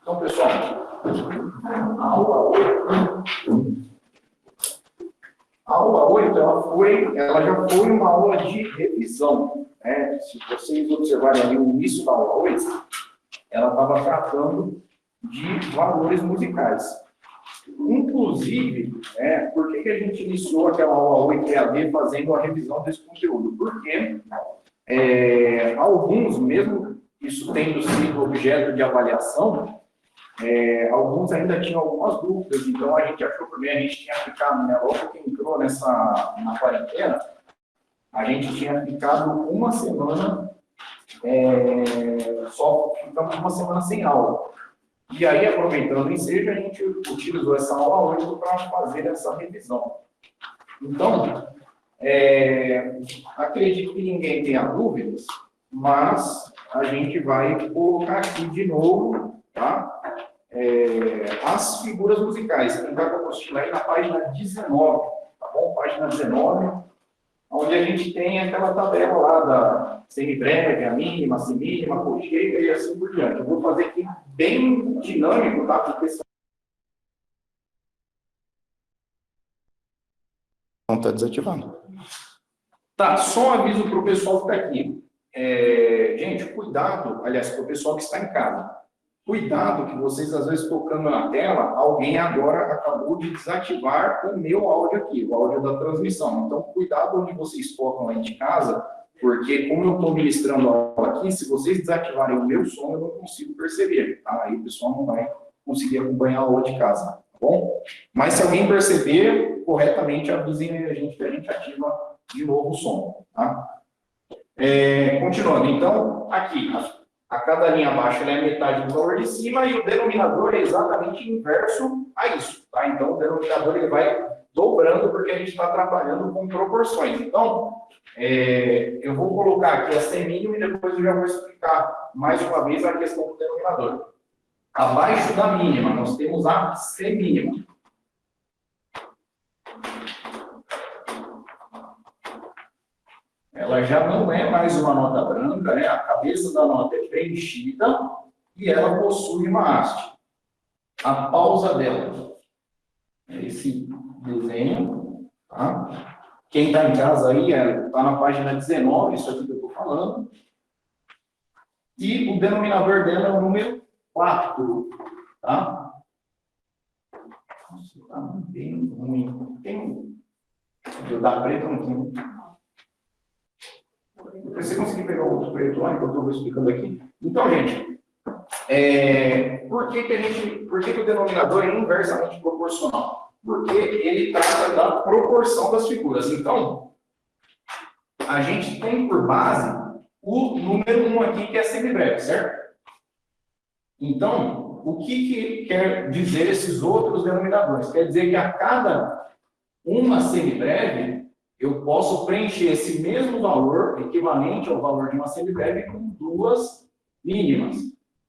Então, pessoal, a aula 8 ela já foi uma aula de revisão. Né? Se vocês observarem ali o início da aula 8, ela estava tratando de valores musicais. Inclusive, por que a gente iniciou aquela aula 8 EAD fazendo a revisão desse conteúdo? Porque alguns, mesmo isso tendo sido objeto de avaliação, alguns ainda tinham algumas dúvidas, então a gente achou por bem, a gente tinha ficado, né, logo que entrou na quarentena, a gente tinha ficado uma semana, só ficamos uma semana sem aula. E aí, aproveitando o ensejo, a gente utilizou essa aula 8 para fazer essa revisão. Então, acredito que ninguém tenha dúvidas, mas a gente vai colocar aqui de novo, tá? As figuras musicais. Quem vai compartilhar aí na página 19, tá bom? Página 19, onde a gente tem aquela tabela lá da semibreve, a mínima, semínima, a colcheia e assim por diante. Eu vou fazer aqui bem dinâmico, tá? Porque não está desativando. Tá, só um aviso para o pessoal que está aqui. Gente, cuidado, aliás, para o pessoal que está em casa. Cuidado que vocês, às vezes, tocando na tela, alguém agora acabou de desativar o meu áudio aqui, o áudio da transmissão. Então, cuidado onde vocês tocam aí de casa, porque como eu estou ministrando a aula aqui, se vocês desativarem o meu som, eu não consigo perceber, tá? Aí o pessoal não vai conseguir acompanhar a aula de casa, tá bom? Mas se alguém perceber, corretamente avisem a gente que a gente ativa de novo o som, tá? Continuando, então, aqui, a cada linha abaixo é a metade do valor de cima e o denominador é exatamente inverso a isso, tá? Então, o denominador ele vai dobrando porque a gente está trabalhando com proporções. Então, eu vou colocar aqui a semínima e depois eu já vou explicar mais uma vez a questão do denominador. Abaixo da mínima, nós temos a semínima. Ela já não é mais uma nota branca, né? A cabeça da nota é preenchida e ela possui uma haste. A pausa dela é esse desenho, tá? Quem está em casa aí, está na página 19, isso aqui que eu estou falando. E o denominador dela é o número 4, tá? Nossa, está bem ruim. Tem o da preta não tem. Você conseguir pegar o outro preto lá, enquanto eu vou explicando aqui? Então, gente, por que o denominador é inversamente proporcional? Porque ele trata da proporção das figuras. Então, a gente tem por base o número 1 aqui, que é semibreve, certo? Então, o que quer dizer esses outros denominadores? Quer dizer que a cada uma semibreve, eu posso preencher esse mesmo valor, equivalente ao valor de uma semibreve, com duas mínimas.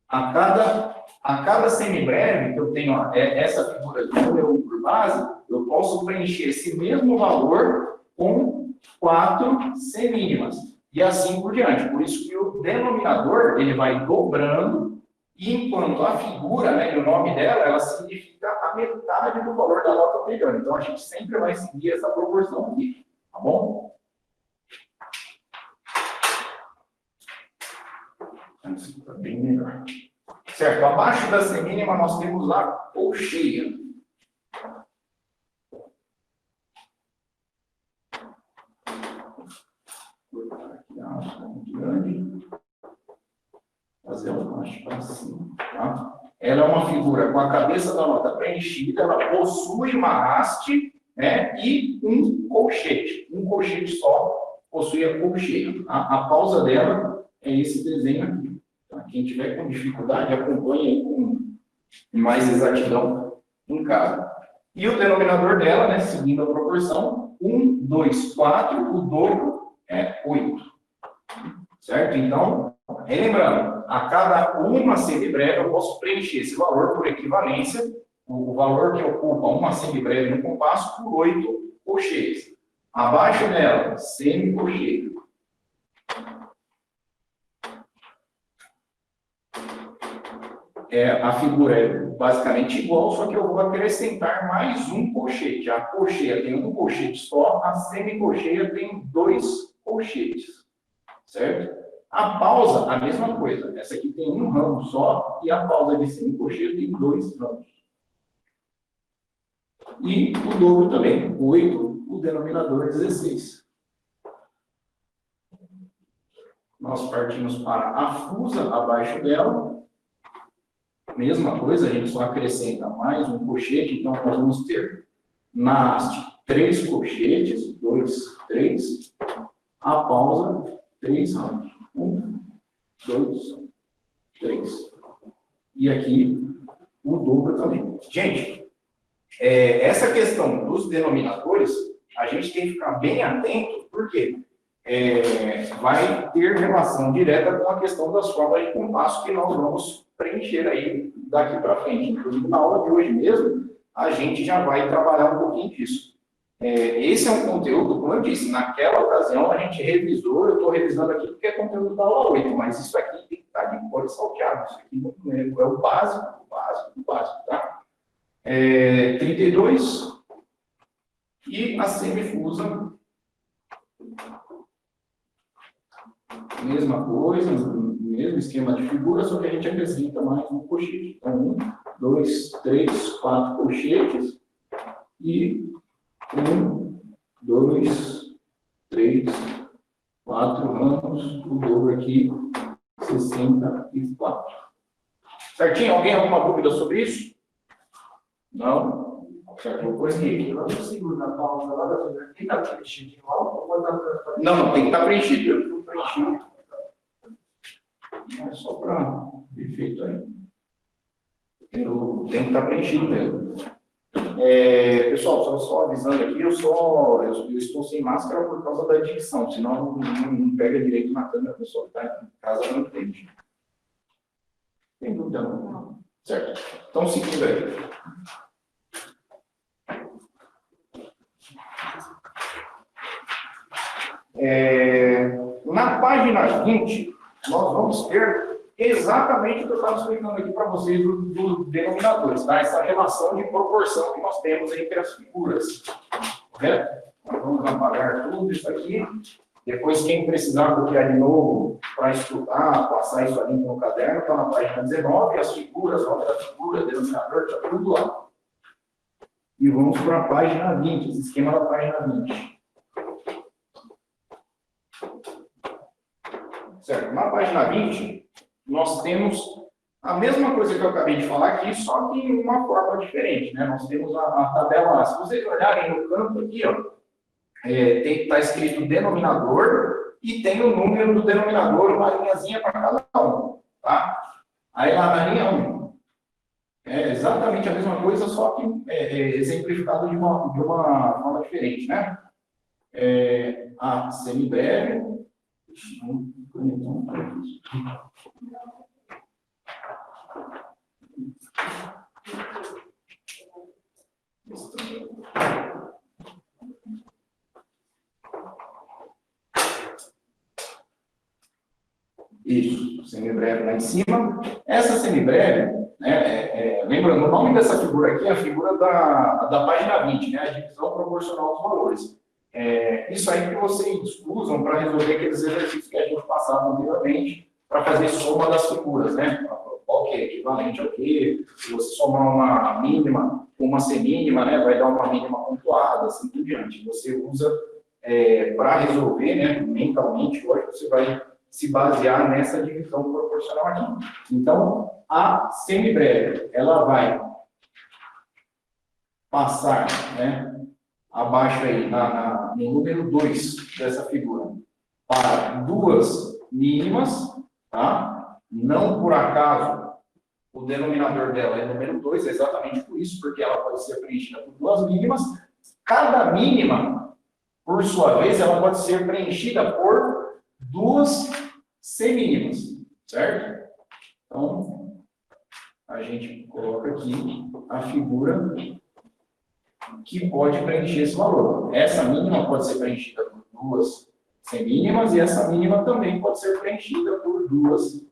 A cada semibreve, que eu tenho essa figura de número 1 por base, eu posso preencher esse mesmo valor com 4 semínimas. E assim por diante. Por isso que o denominador, ele vai dobrando, enquanto a figura, né, e o nome dela, ela significa a metade do valor da nota anterior. Então, a gente sempre vai seguir essa proporção aqui. Tá bom? Isso fica bem melhor. Certo, abaixo da semínima nós temos a colcheia. Vou cortar aqui a haste muito grande. Fazer uma haste para cima, tá? Ela é uma figura com a cabeça da nota preenchida, ela possui uma haste, né, e um colchete. Um colchete só possui a colcheia. A pausa dela é esse desenho aqui. Tá? Quem tiver com dificuldade, acompanhe aí com mais exatidão em casa. E o denominador dela, né, seguindo a proporção, 1, 2, 4, o dobro é 8. Certo? Então, relembrando, a cada uma semibreve eu posso preencher esse valor por equivalência, o valor que ocupa uma semibreve no compasso, por 8 colcheias. Abaixo dela, semicolcheia. a figura é basicamente igual, só que eu vou acrescentar mais um colchete. A colcheia tem um colchete só, a semicolcheia tem 2 colchetes, certo? A pausa, a mesma coisa. Essa aqui tem um ramo só e a pausa de semicolcheia tem 2 ramos. E o dobro também, 8, o denominador 16. Nós partimos para a fusa abaixo dela. Mesma coisa, a gente só acrescenta mais um colchete, então nós vamos ter na haste 3 colchetes, 2, 3, a pausa, 3 ramos. 1, 2, 3. E aqui o dobro também. Gente, essa questão dos denominadores, a gente tem que ficar bem atento, porque vai ter relação direta com a questão das formas de compasso que nós vamos preencher aí daqui para frente. Inclusive, na aula de hoje mesmo, a gente já vai trabalhar um pouquinho disso. Esse é um conteúdo, como eu disse, naquela ocasião a gente revisou, eu estou revisando aqui porque é conteúdo da aula 8, mas isso aqui tem que estar de cor salteado. Isso aqui é o básico, tá? 32 e a semifusa. Mesma coisa, mesmo esquema de figura, só que a gente acrescenta mais um colchete. Então, 1, 2, 3, 4 colchetes e 1, 2, 3, 4 ramos, o dobro aqui, 64. Certinho? Alguém alguma dúvida sobre isso? Não? Certo, vou pôr aqui. Não consigo na pausa lá da frente. Tem que estar preenchido de volta ou pode Não, tem que estar preenchido. Eu estou preenchido. É só para efeito aí. Tem que estar preenchido mesmo. Pessoal, só avisando aqui, eu estou sem máscara por causa da dicção, senão não pega direito na câmera, a pessoa está em casa não entende. Tem dúvida não? Certo. Então, seguindo aí. Na página 20, nós vamos ter exatamente o que eu estava explicando aqui para vocês dos denominadores, tá? Essa relação de proporção que nós temos entre as figuras. Correto? Nós vamos apagar tudo isso aqui. Depois, quem precisar copiar de novo para estudar, passar isso ali no caderno, está na página 19, as figuras, nome da figura, denominador, está tudo lá. E vamos para a página 20, esse esquema da página 20. Certo? Na página 20, nós temos a mesma coisa que eu acabei de falar aqui, só que em uma forma diferente, né? Nós temos a tabela, se vocês olharem no canto aqui, ó, está escrito denominador e tem o número do denominador, uma linhazinha para cada um, tá? Aí lá na linha 1, é exatamente a mesma coisa, só que exemplificado de uma forma diferente, né? A semibreve. Isso, semibreve lá em cima. Essa semibreve, né, lembrando, o nome dessa figura aqui é a figura da página 20, né, a divisão proporcional dos valores. Isso aí que vocês usam para resolver aqueles exercícios que a gente passava anteriormente, para fazer soma das figuras, né? Qual que é equivalente ao quê? Se você somar uma mínima com uma semínima, né, vai dar uma mínima pontuada, assim por diante. Você usa para resolver, né, mentalmente, hoje você vai se basear nessa divisão proporcional aqui. Então, a semibreve, ela vai passar, né, abaixo aí, no número 2 dessa figura, para 2 mínimas, tá? Não por acaso o denominador dela é número 2, é exatamente por isso, porque ela pode ser preenchida por 2 mínimas. Cada mínima, por sua vez, ela pode ser preenchida por 2 semínimas, certo? Então, a gente coloca aqui a figura que pode preencher esse valor. Essa mínima pode ser preenchida por 2 semínimas e essa mínima também pode ser preenchida por 2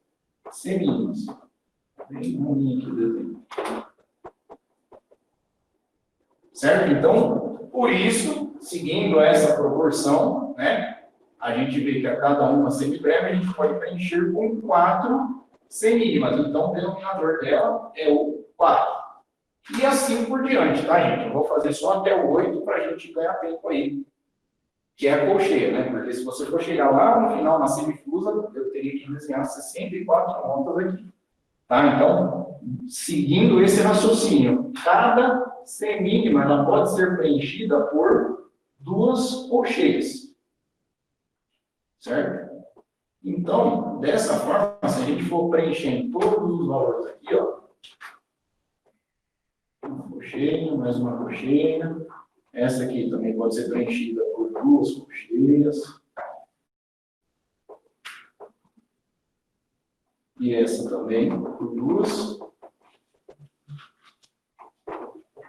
semínimas. Bem na linha aqui do desenho. Certo? Então, por isso, seguindo essa proporção, né, a gente vê que a cada uma semibreve a gente pode preencher com 4 semínimas. Então, o denominador dela é o 4. E assim por diante, tá, gente? Eu vou fazer só até o 8 para a gente ganhar tempo aí, que é a colcheia, né? Porque se você for chegar lá no final, na semifusa, eu teria que desenhar 64 notas aqui. Tá? Então, seguindo esse raciocínio, cada semínima ela pode ser preenchida por 2 colcheias. Certo? Então, dessa forma, se a gente for preenchendo todos os valores aqui, ó, uma colcheia, mais uma colcheia, essa aqui também pode ser preenchida por 2 colcheias. E essa também, por 2.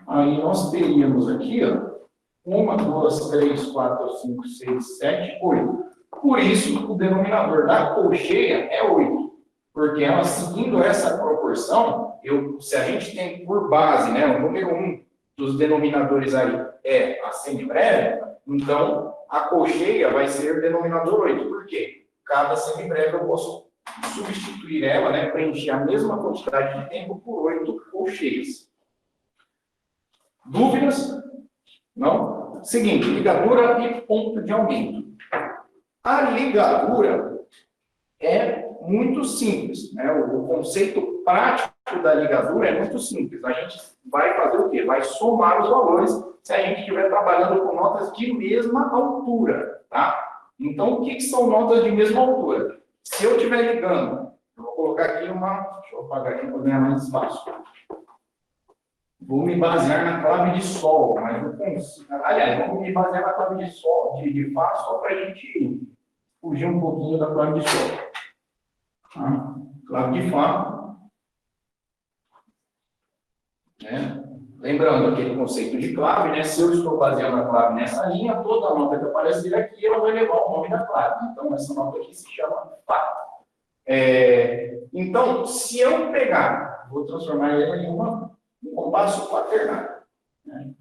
Aí nós teríamos aqui, ó, 1, 2, 3, 4, 5, 6, 7, 8. Por isso, o denominador da colcheia é 8. Porque ela, seguindo essa proporção, se a gente tem por base, né, o número 1 dos denominadores aí é a semibreve, então a colcheia vai ser o denominador 8. Por quê? Cada semibreve eu posso substituir ela, né, preencher a mesma quantidade de tempo por 8 colcheias. Dúvidas? Não? Seguinte, ligadura e ponto de aumento. A ligadura é muito simples, né? O conceito prático da ligadura é muito simples. A gente vai fazer o quê? Vai somar os valores se a gente estiver trabalhando com notas de mesma altura, tá? Então, o que são notas de mesma altura? Se eu estiver ligando, eu vou colocar aqui deixa eu apagar aqui para ganhar mais espaço. Vou me basear na clave de sol, mas não consigo. Aliás, vou me basear na clave de sol, de fá, só para a gente fugir um pouquinho da clave de sol. Tá? Clave de fá. Né? Lembrando aquele conceito de clave, né? Se eu estou baseando a clave nessa linha, toda nota que aparecer aqui, ela vai levar o nome da clave. Então, essa nota aqui se chama fá. Então, se eu pegar, vou transformar ela em um compasso quaternário. Né?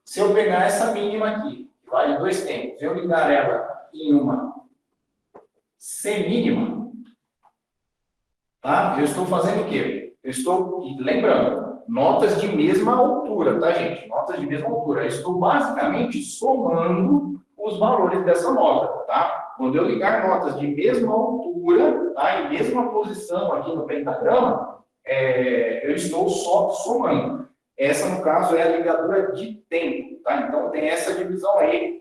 Se eu pegar essa mínima aqui, que vale 2 tempos, eu ligar ela em uma semínima, tá? Eu estou fazendo o quê? Eu estou, lembrando, notas de mesma altura, tá, gente? Notas de mesma altura. Eu estou basicamente somando os valores dessa nota, tá? Quando eu ligar notas de mesma altura, tá? Em mesma posição aqui no pentagrama, eu estou só somando. Essa, no caso, é a ligadura de tempo, tá? Então, tem essa divisão aí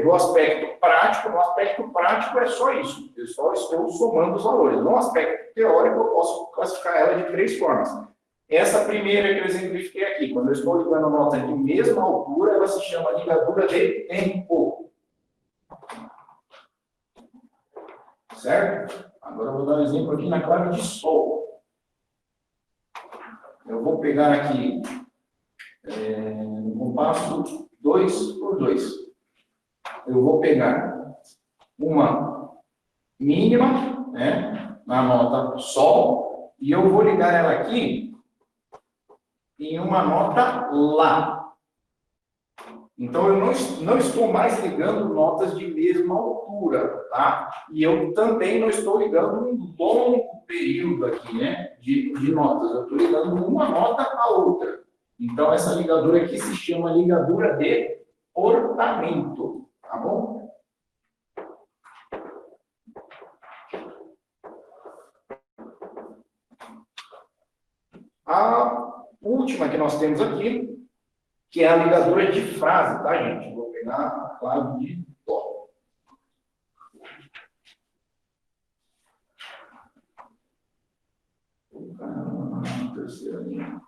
do aspecto prático. No aspecto prático é só isso. Eu só estou somando os valores. No aspecto teórico, eu posso classificar ela de 3 formas. Essa primeira que eu exemplifiquei aqui, quando eu estou ligando notas de mesma altura, ela se chama ligadura de tempo. Certo? Agora eu vou dar um exemplo aqui na clave de sol. Eu vou pegar aqui no compasso 2 por 2. Eu vou pegar uma mínima, né, na nota sol, e eu vou ligar ela aqui em uma nota lá. Então, eu não estou mais ligando notas de mesma altura, tá? E eu também não estou ligando um longo período aqui, né, de notas. Eu estou ligando uma nota a outra. Então, essa ligadura aqui se chama ligadura de portamento, tá bom? A última que nós temos aqui, que é a ligadura de frase, tá, gente? Vou pegar a clave de dó. Vou colocar na terceira linha.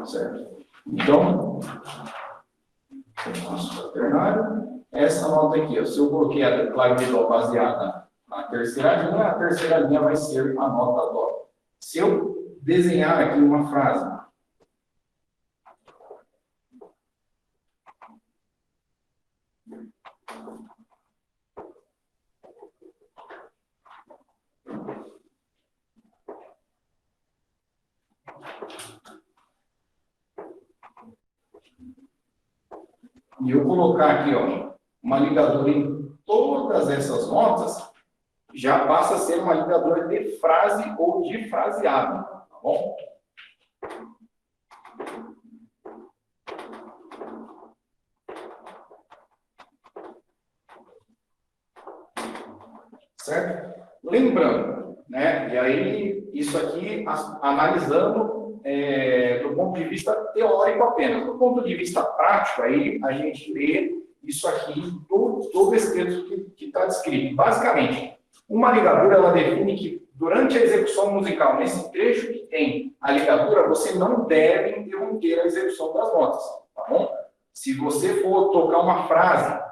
Certo? Então, nosso quaternário, essa nota aqui, se eu coloquei a clave de dó baseada na terceira linha, a terceira linha vai ser a nota dó. Se eu desenhar aqui uma frase, e eu colocar aqui, ó, uma ligadura em todas essas notas, já passa a ser uma ligadura de frase ou de fraseado, tá bom? Certo? Lembrando, né? E aí, isso aqui, analisando do ponto de vista teórico apenas. Do ponto de vista prático, aí a gente vê isso aqui, todo esse texto que está descrito. Basicamente, uma ligadura, ela define que durante a execução musical, nesse trecho que tem a ligadura, você não deve interromper a execução das notas, tá bom? Se você for tocar uma frase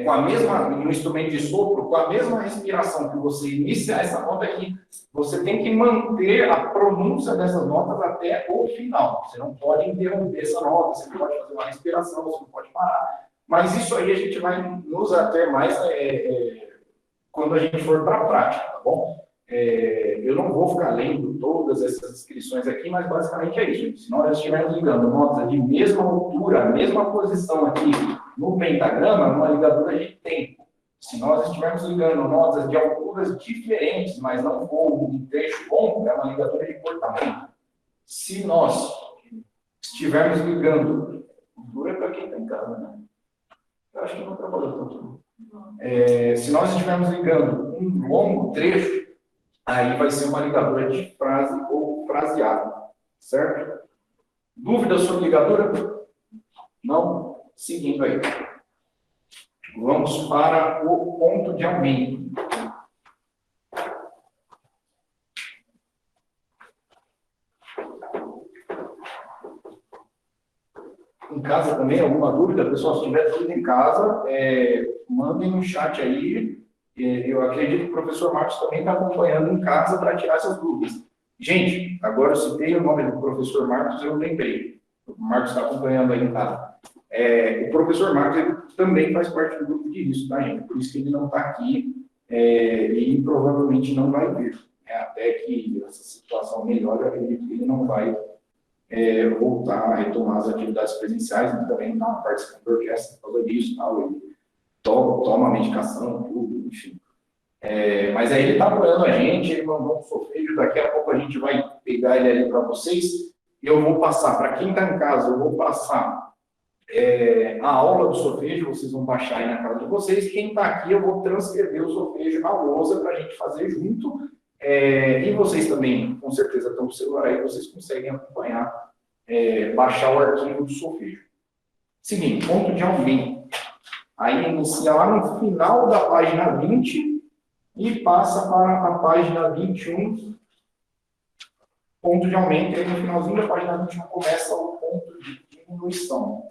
com a mesma, no instrumento de sopro, com a mesma respiração que você inicia essa nota aqui, você tem que manter a pronúncia dessas notas até o final. Você não pode interromper essa nota, você não pode fazer uma respiração, você não pode parar. Mas isso aí a gente vai nos ater mais quando a gente for para a prática, tá bom? Eu não vou ficar lendo todas essas descrições aqui, mas basicamente é isso. Se nós estivermos ligando notas de mesma altura, mesma posição aqui no pentagrama, uma ligadura de tempo. Se nós estivermos ligando notas de alturas diferentes, mas não for um trecho longo, é uma ligadura de cortamento. Se nós estivermos ligando, dura para quem está em casa, né? Eu acho que não trabalhou tanto. Se nós estivermos ligando um longo trecho, aí vai ser uma ligadura de frase ou fraseado, certo? Dúvidas sobre ligadura? Não? Seguindo aí. Vamos para o ponto de aumento. Em casa também, alguma dúvida? Pessoal, se tiver dúvida em casa, mandem no chat aí. Eu acredito que o professor Marcos também está acompanhando em casa para tirar essas dúvidas. Gente, agora eu citei o nome do professor Marcos, eu lembrei. O Marcos está acompanhando aí em casa. O professor Marcos ele também faz parte do grupo de risco, tá, gente? Por isso que ele não está aqui e provavelmente não vai vir. Até que essa situação melhore, eu acredito que ele não vai voltar a retomar as atividades presenciais, ele também não está participando da orquestra por causa disso, tal, ele toma medicação, tudo, enfim. Mas aí ele está apoiando a gente, ele mandou um solfejo, daqui a pouco a gente vai pegar ele ali para vocês, e eu vou passar, para quem está em casa, eu vou passar a aula do solfejo, vocês vão baixar aí na casa de vocês, quem está aqui eu vou transcrever o solfejo na lousa para a gente fazer junto, e vocês também, com certeza, estão com o celular aí, vocês conseguem acompanhar, baixar o arquivo do solfejo. Seguinte, ponto de aumento. Aí inicia lá no final da página 20 e passa para a página 21, ponto de aumento, e aí no finalzinho da página 21 começa o ponto de diminuição.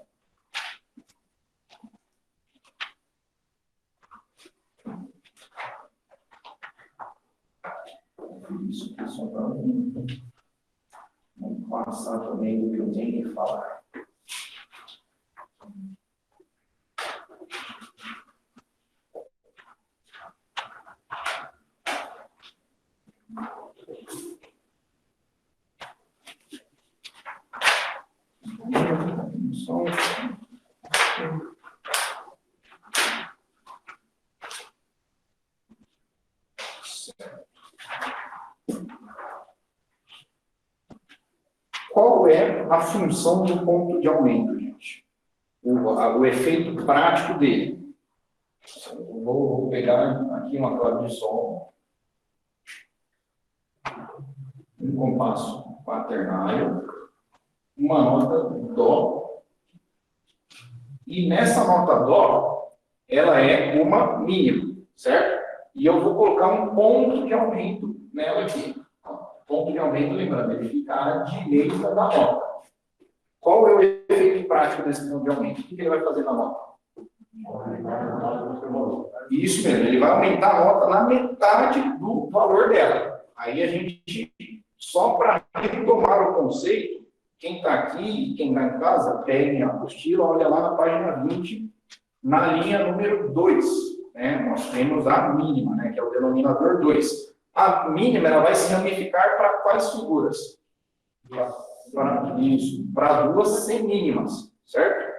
Isso aqui só para não passar também do que eu tenho que falar. Qual é a função do ponto de aumento, gente? O efeito prático dele. Eu vou pegar aqui uma clave de sol, um compasso quaternário, uma nota dó, e nessa nota dó, ela é uma mínima, certo? E eu vou colocar um ponto de aumento nela aqui. Ponto de aumento, lembrando, ele fica à direita da nota. Qual é o efeito prático desse ponto de aumento? O que ele vai fazer na nota? Isso mesmo, ele vai aumentar a nota na metade do valor dela. Aí a gente, só para retomar o conceito, quem está aqui, quem está em casa, pegue a apostila, olha lá na página 20, na linha número 2. Nós temos a mínima, que é o denominador 2. A mínima ela vai se ramificar para quais figuras? Para duas semínimas, certo?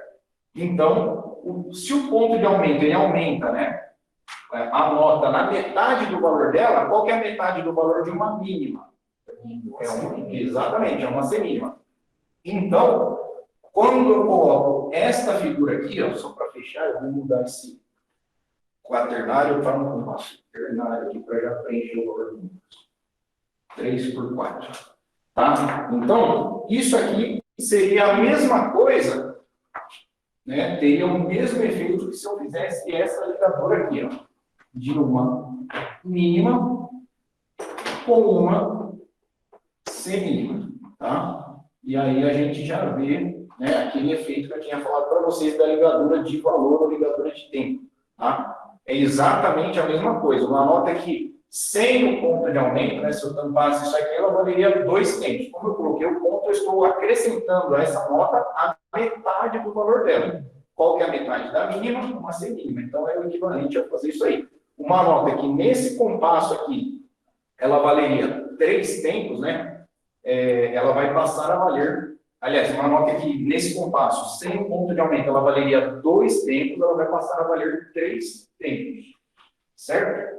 Então, se o ponto de aumento ele aumenta, né, a nota na metade do valor dela, qual que é a metade do valor de uma mínima? Exatamente, é uma semínima. Então, quando eu coloco esta figura aqui, ó, só para fechar, eu vou mudar esse quaternário para um compasso ternário aqui para já preencher o valor do 3 por 4. Tá? Então, isso aqui seria a mesma coisa, né? Teria o mesmo efeito que se eu fizesse essa ligadura aqui, ó, de uma mínima com uma semínima, tá? E aí a gente já vê, né, aquele efeito que eu tinha falado para vocês da ligadura de valor ou ligadura de tempo, tá? É exatamente a mesma coisa. Uma nota que sem o ponto de aumento, né, se eu tampasse isso aqui, ela valeria 2 tempos. Como eu coloquei o ponto, eu estou acrescentando a essa nota a metade do valor dela. Qual que é a metade da mínima? Uma semínima. Então, é o equivalente a fazer isso aí. Uma nota que nesse compasso aqui, ela valeria 3 tempos, né? Ela vai passar a valer, aliás, uma nota que nesse compasso, sem o ponto de aumento, ela valeria 2 tempos, ela vai passar a valer 3 tempos. Certo?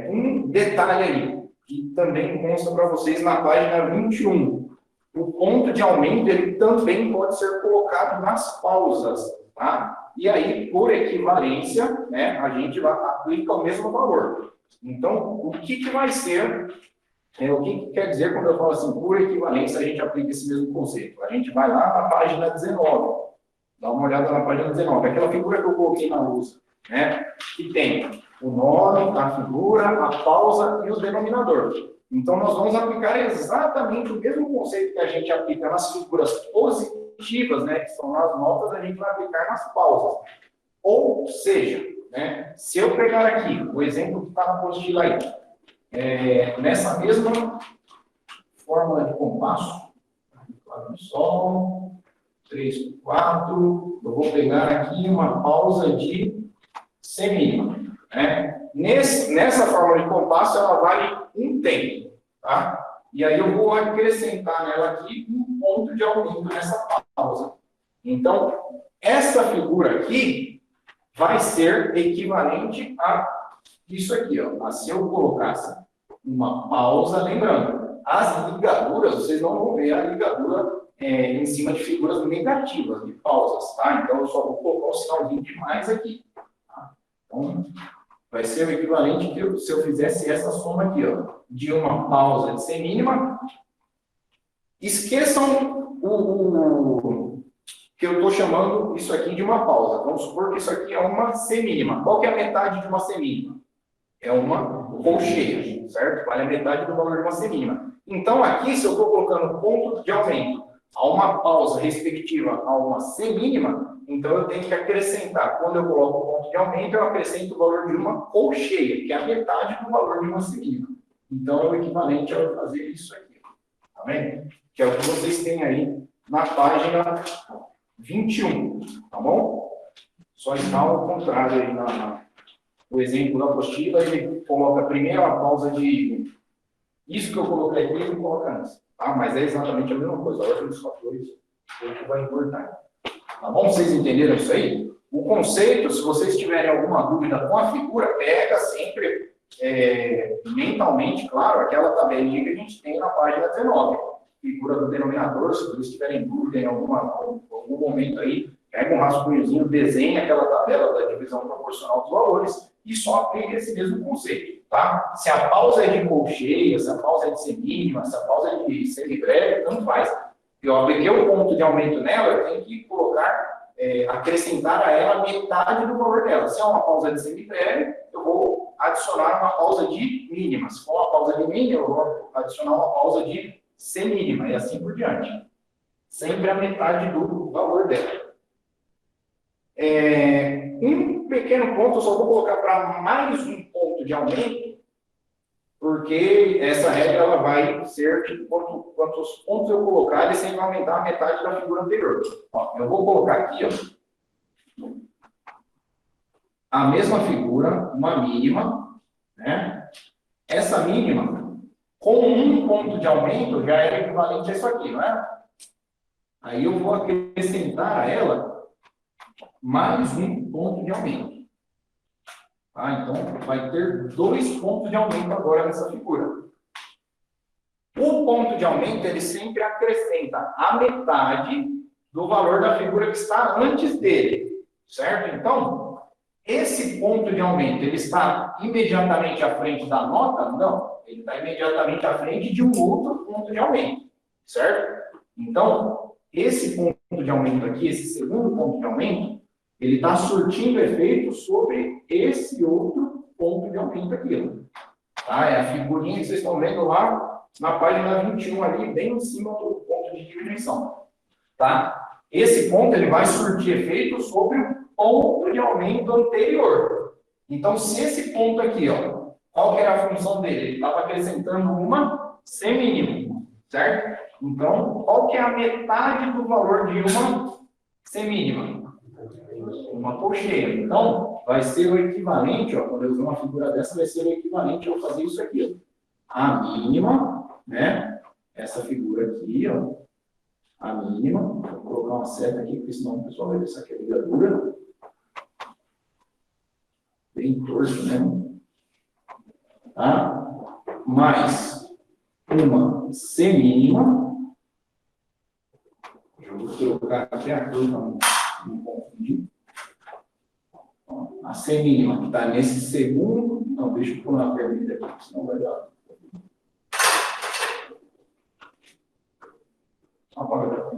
Um detalhe aí, que também consta para vocês na página 21. O ponto de aumento, ele também pode ser colocado nas pausas, tá? E aí, por equivalência, né, a gente aplica o mesmo valor. Então, o que vai ser, o que quer dizer quando eu falo assim, por equivalência, a gente aplica esse mesmo conceito? A gente vai lá na página 19, dá uma olhada na página 19, aquela figura que eu coloquei na luz, né, que tem o nome, a figura, a pausa e o denominador. Então, nós vamos aplicar exatamente o mesmo conceito que a gente aplica nas figuras positivas, né, que são as notas, a gente vai aplicar nas pausas. Ou seja, né, se eu pegar aqui o exemplo que está na apostila aí, nessa mesma fórmula de compasso, Sol, 3 por 4, eu vou pegar aqui uma pausa de semínima. Né? Nessa fórmula de compasso, ela vale 1 tempo. Tá? E aí eu vou acrescentar nela aqui um ponto de aumento nessa pausa. Então, essa figura aqui vai ser equivalente a isso aqui. Ó. Se eu colocasse uma pausa, lembrando, as ligaduras, vocês não vão ver a ligadura em cima de figuras negativas, de pausas. Tá? Então, eu só vou colocar um sinalzinho de mais aqui. Tá? Então, vai ser o equivalente que se eu fizesse essa soma aqui, ó, de uma pausa de semínima. Esqueçam o que eu estou chamando isso aqui de uma pausa. Vamos supor que isso aqui é uma semínima. Qual que é a metade de uma semínima? É uma colcheia, certo? Vale a metade do valor de uma semínima. Então, aqui, se eu estou colocando ponto de aumento a uma pausa respectiva a uma semínima, então eu tenho que acrescentar. Quando eu coloco o ponto de aumento, eu acrescento o valor de uma colcheia, que é a metade do valor de uma semínima. Então, é o equivalente a eu fazer isso aqui. Tá vendo? Que é o que vocês têm aí na página 21. Tá bom? Só está ao contrário aí o exemplo da apostila, ele coloca primeiro a pausa de... Isso que eu coloquei aqui, ele coloca antes. Tá? Mas é exatamente a mesma coisa. A ordem dos fatores é o que vai importar. Tá bom? Vocês entenderam isso aí? O conceito, se vocês tiverem alguma dúvida com a figura, pega sempre mentalmente, claro, aquela tabelinha que a gente tem na página 19. Figura do denominador, se vocês tiverem dúvida em algum momento aí, pega um rascunhozinho, desenha aquela tabela da divisão proporcional dos valores e só aplica esse mesmo conceito. Tá? Se a pausa é de colcheia, se a pausa é de semínima, se a pausa é de semibreve, tanto faz. Eu apliquei o ponto de aumento nela, eu tenho que colocar, acrescentar a ela metade do valor dela. Se é uma pausa de semibreve, eu vou adicionar uma pausa de mínima. Se for uma pausa de mínima, eu vou adicionar uma pausa de semínima, e assim por diante. Sempre a metade do valor dela. Um pequeno ponto, eu só vou colocar para mais um ponto de aumento, porque essa regra ela vai ser, tipo, quantos pontos eu colocar, ele sempre vai aumentar a metade da figura anterior. Ó, eu vou colocar aqui, ó, a mesma figura, uma mínima, né? Essa mínima, com um ponto de aumento, já é equivalente a isso aqui, não é? Aí eu vou acrescentar a ela mais um ponto de aumento. Tá? Então, vai ter 2 pontos de aumento agora nessa figura. O ponto de aumento, ele sempre acrescenta a metade do valor da figura que está antes dele, certo? Então, esse ponto de aumento, ele está imediatamente à frente da nota? Não, ele está imediatamente à frente de um outro ponto de aumento, certo? Então, esse ponto de aumento aqui, esse segundo ponto de aumento, ele está surtindo efeito sobre esse outro ponto de aumento aqui. Tá? É a figurinha que vocês estão vendo lá na página 21 ali, bem em cima do ponto de diminuição. Tá? Esse ponto ele vai surtir efeito sobre o ponto de aumento anterior. Então, se esse ponto aqui, ó, qual que era a função dele? Ele estava acrescentando uma semínima, certo? Então, qual que é a metade do valor de uma semínima? Uma colcheia. Então, vai ser o equivalente, ó, quando eu usar uma figura dessa, vai ser o equivalente ao fazer isso aqui, ó. A mínima, né? Essa figura aqui, ó. A mínima. Vou colocar uma seta aqui, porque senão o pessoal vai ver isso aqui, a ligadura. Bem torto, né? Tá? Mais uma semínima. Eu vou colocar aqui a cor para não confundir. A semínima que está nesse segundo. Não, deixa eu pôr na vermelha aqui, senão vai dar. Apaga.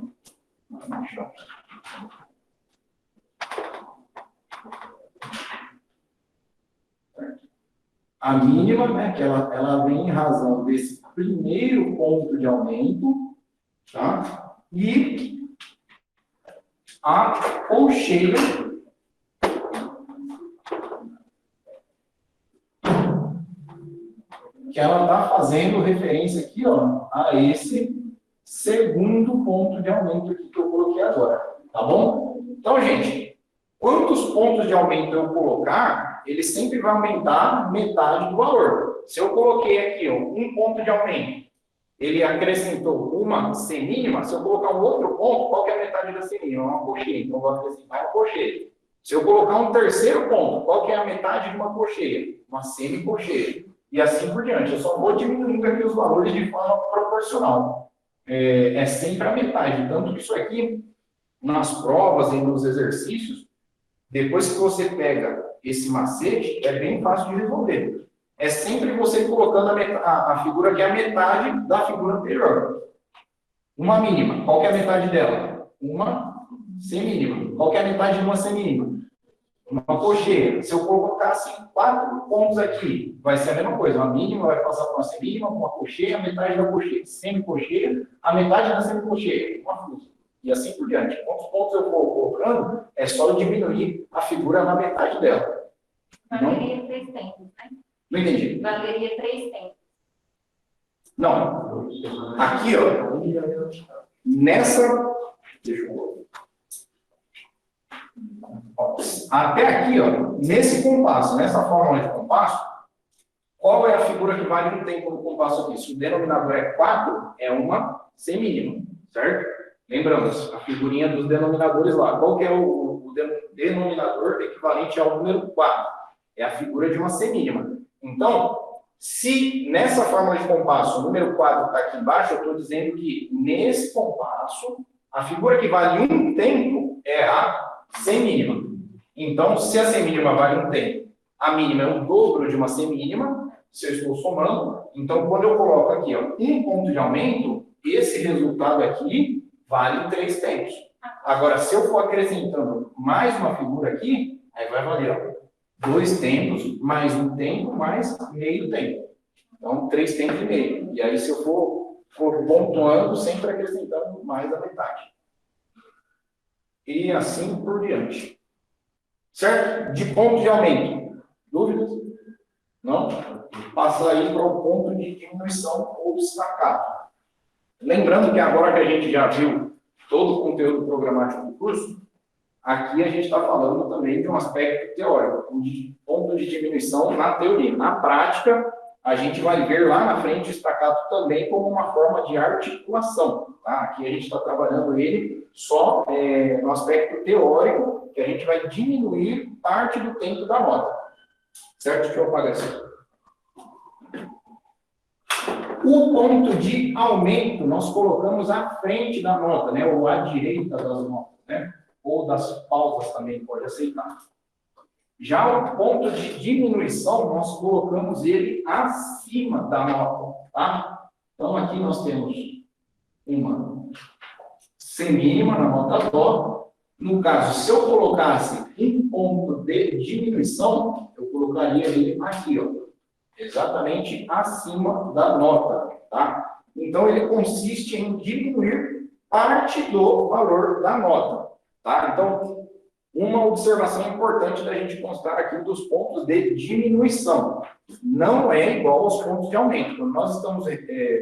A mínima, né, que ela vem em razão desse primeiro ponto de aumento, tá? E a colcheia que ela está fazendo referência aqui, ó, a esse segundo ponto de aumento aqui que eu coloquei agora, tá bom? Então, gente, quantos pontos de aumento eu colocar, ele sempre vai aumentar metade do valor. Se eu coloquei aqui, ó, um ponto de aumento, ele acrescentou uma semínima, se eu colocar um outro ponto, qual que é a metade da semínima? Uma colcheia, então eu vou acrescentar uma colcheia. Se eu colocar um terceiro ponto, qual que é a metade de uma colcheia? Uma semicolcheia. E assim por diante. Eu só vou diminuindo aqui os valores de forma proporcional. É sempre a metade. Tanto que isso aqui, nas provas e nos exercícios, depois que você pega esse macete, é bem fácil de resolver. É sempre você colocando a figura que é a metade da figura anterior. Uma mínima. Qual que é a metade dela? Uma semínima. Qual que é a metade de uma semínima? Uma colcheia. Se eu colocar assim 4 pontos aqui, vai ser a mesma coisa. Uma mínima vai passar por uma semínima, uma colcheia, a metade da colcheia. Semicolcheia, a metade da semicolcheia. Uma fusa. E assim por diante. Quantos pontos eu vou colocando, é só eu diminuir a figura na metade dela. Valeria 3 tempos, né? Não entendi. Valeria 3 tempos. Não. Aqui, ó. Nessa. Deixa eu ver. Até aqui, ó, nesse compasso, nessa fórmula de compasso, qual é a figura que vale um tempo no compasso aqui? Se o denominador é 4, é uma semínima, certo? Lembramos, a figurinha dos denominadores lá. Qual que é o denominador equivalente ao número 4? É a figura de uma semínima. Então, se nessa fórmula de compasso o número 4 está aqui embaixo, eu estou dizendo que nesse compasso, a figura que vale um tempo é a semínima. Então, se a semínima vale um tempo, a mínima é o dobro de uma semínima, se eu estou somando. Então, quando eu coloco aqui, ó, um ponto de aumento, esse resultado aqui vale 3 tempos. Agora, se eu for acrescentando mais uma figura aqui, aí vai valer, ó, 2 tempos, mais um tempo, mais meio tempo. Então, 3 tempos e meio. E aí, se eu for pontuando, sempre acrescentando mais a metade. E assim por diante. Certo? De ponto de aumento. Dúvidas? Não? Passa aí para o ponto de diminuição ou staccato. Lembrando que agora que a gente já viu todo o conteúdo programático do curso, aqui a gente está falando também de um aspecto teórico, de ponto de diminuição na teoria. Na prática, a gente vai ver lá na frente o staccato também como uma forma de articulação. Tá? Aqui a gente está trabalhando ele só no aspecto teórico, que a gente vai diminuir parte do tempo da nota. Certo? Deixa eu apagar isso. O ponto de aumento nós colocamos à frente da nota, né? Ou à direita das notas, né? Ou das pausas também pode aceitar. Já o ponto de diminuição, nós colocamos ele acima da nota, tá? Então, aqui nós temos uma semínima na nota Dó. No caso, se eu colocasse um ponto de diminuição, eu colocaria ele aqui, ó, exatamente acima da nota, tá? Então, ele consiste em diminuir parte do valor da nota, tá? Então, uma observação importante da gente constar aqui dos pontos de diminuição. Não é igual aos pontos de aumento. Quando nós estamos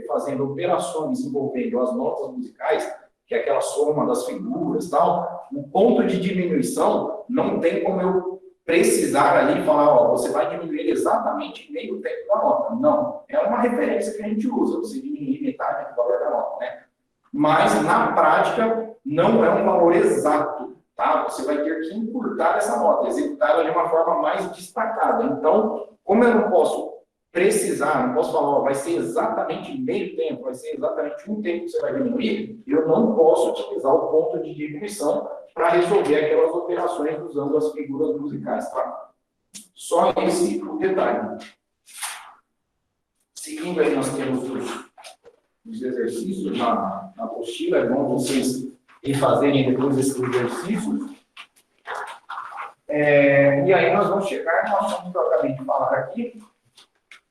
fazendo operações envolvendo as notas musicais, que é aquela soma das figuras e tal, o ponto de diminuição não tem como eu precisar ali e falar, ó, você vai diminuir exatamente meio tempo da nota. Não. É uma referência que a gente usa, você diminuir metade do valor da nota, né? Mas, na prática, não é um valor exato. Tá? Você vai ter que encurtar essa nota, executá-la de uma forma mais destacada. Então, como eu não posso precisar, não posso falar, ó, vai ser exatamente meio tempo, vai ser exatamente um tempo que você vai diminuir, eu não posso utilizar o ponto de diminuição para resolver aquelas operações usando as figuras musicais. Tá? Só esse o detalhe. Seguindo aí, nós temos os exercícios na apostila, é bom vocês e fazerem depois esses exercícios. E aí nós vamos chegar no assunto que eu acabei de falar aqui,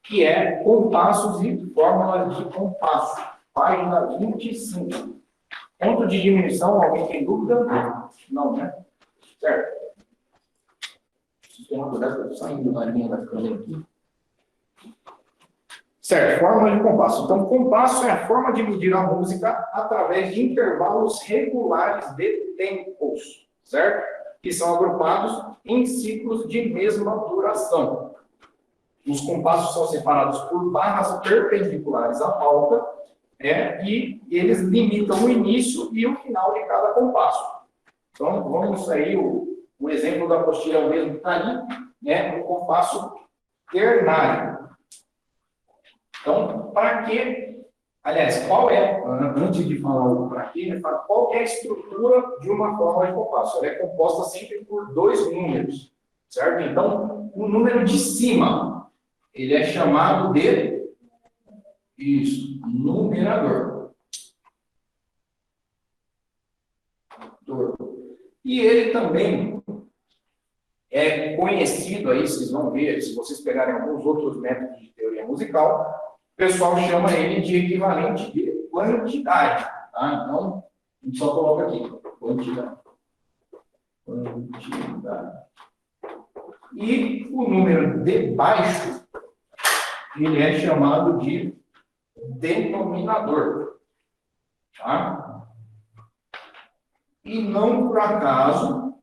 que é compassos e fórmulas de compasso. Página 25. Ponto de diminuição, alguém tem dúvida? Não, né? Certo. Sistema do estou saindo da linha da câmera aqui. Certo, fórmula de compasso. Então, compasso é a forma de medir a música através de intervalos regulares de tempos, certo? Que são agrupados em ciclos de mesma duração. Os compassos são separados por barras perpendiculares à pauta, e eles limitam o início e o final de cada compasso. Então, vamos aí, o exemplo da apostila é o mesmo que está ali, né? O compasso ternário. Então, para que, aliás, qual é, antes de falar o para que, qual é a estrutura de uma fórmula de compasso? Ela é composta sempre por dois números, certo? Então, o número de cima, ele é chamado de, numerador. E ele também é conhecido aí, vocês vão ver, se vocês pegarem alguns outros métodos de teoria musical, o pessoal chama ele de equivalente de quantidade, tá? Então, a gente só coloca aqui, quantidade. E o número de baixo, ele é chamado de denominador, tá? E não por acaso,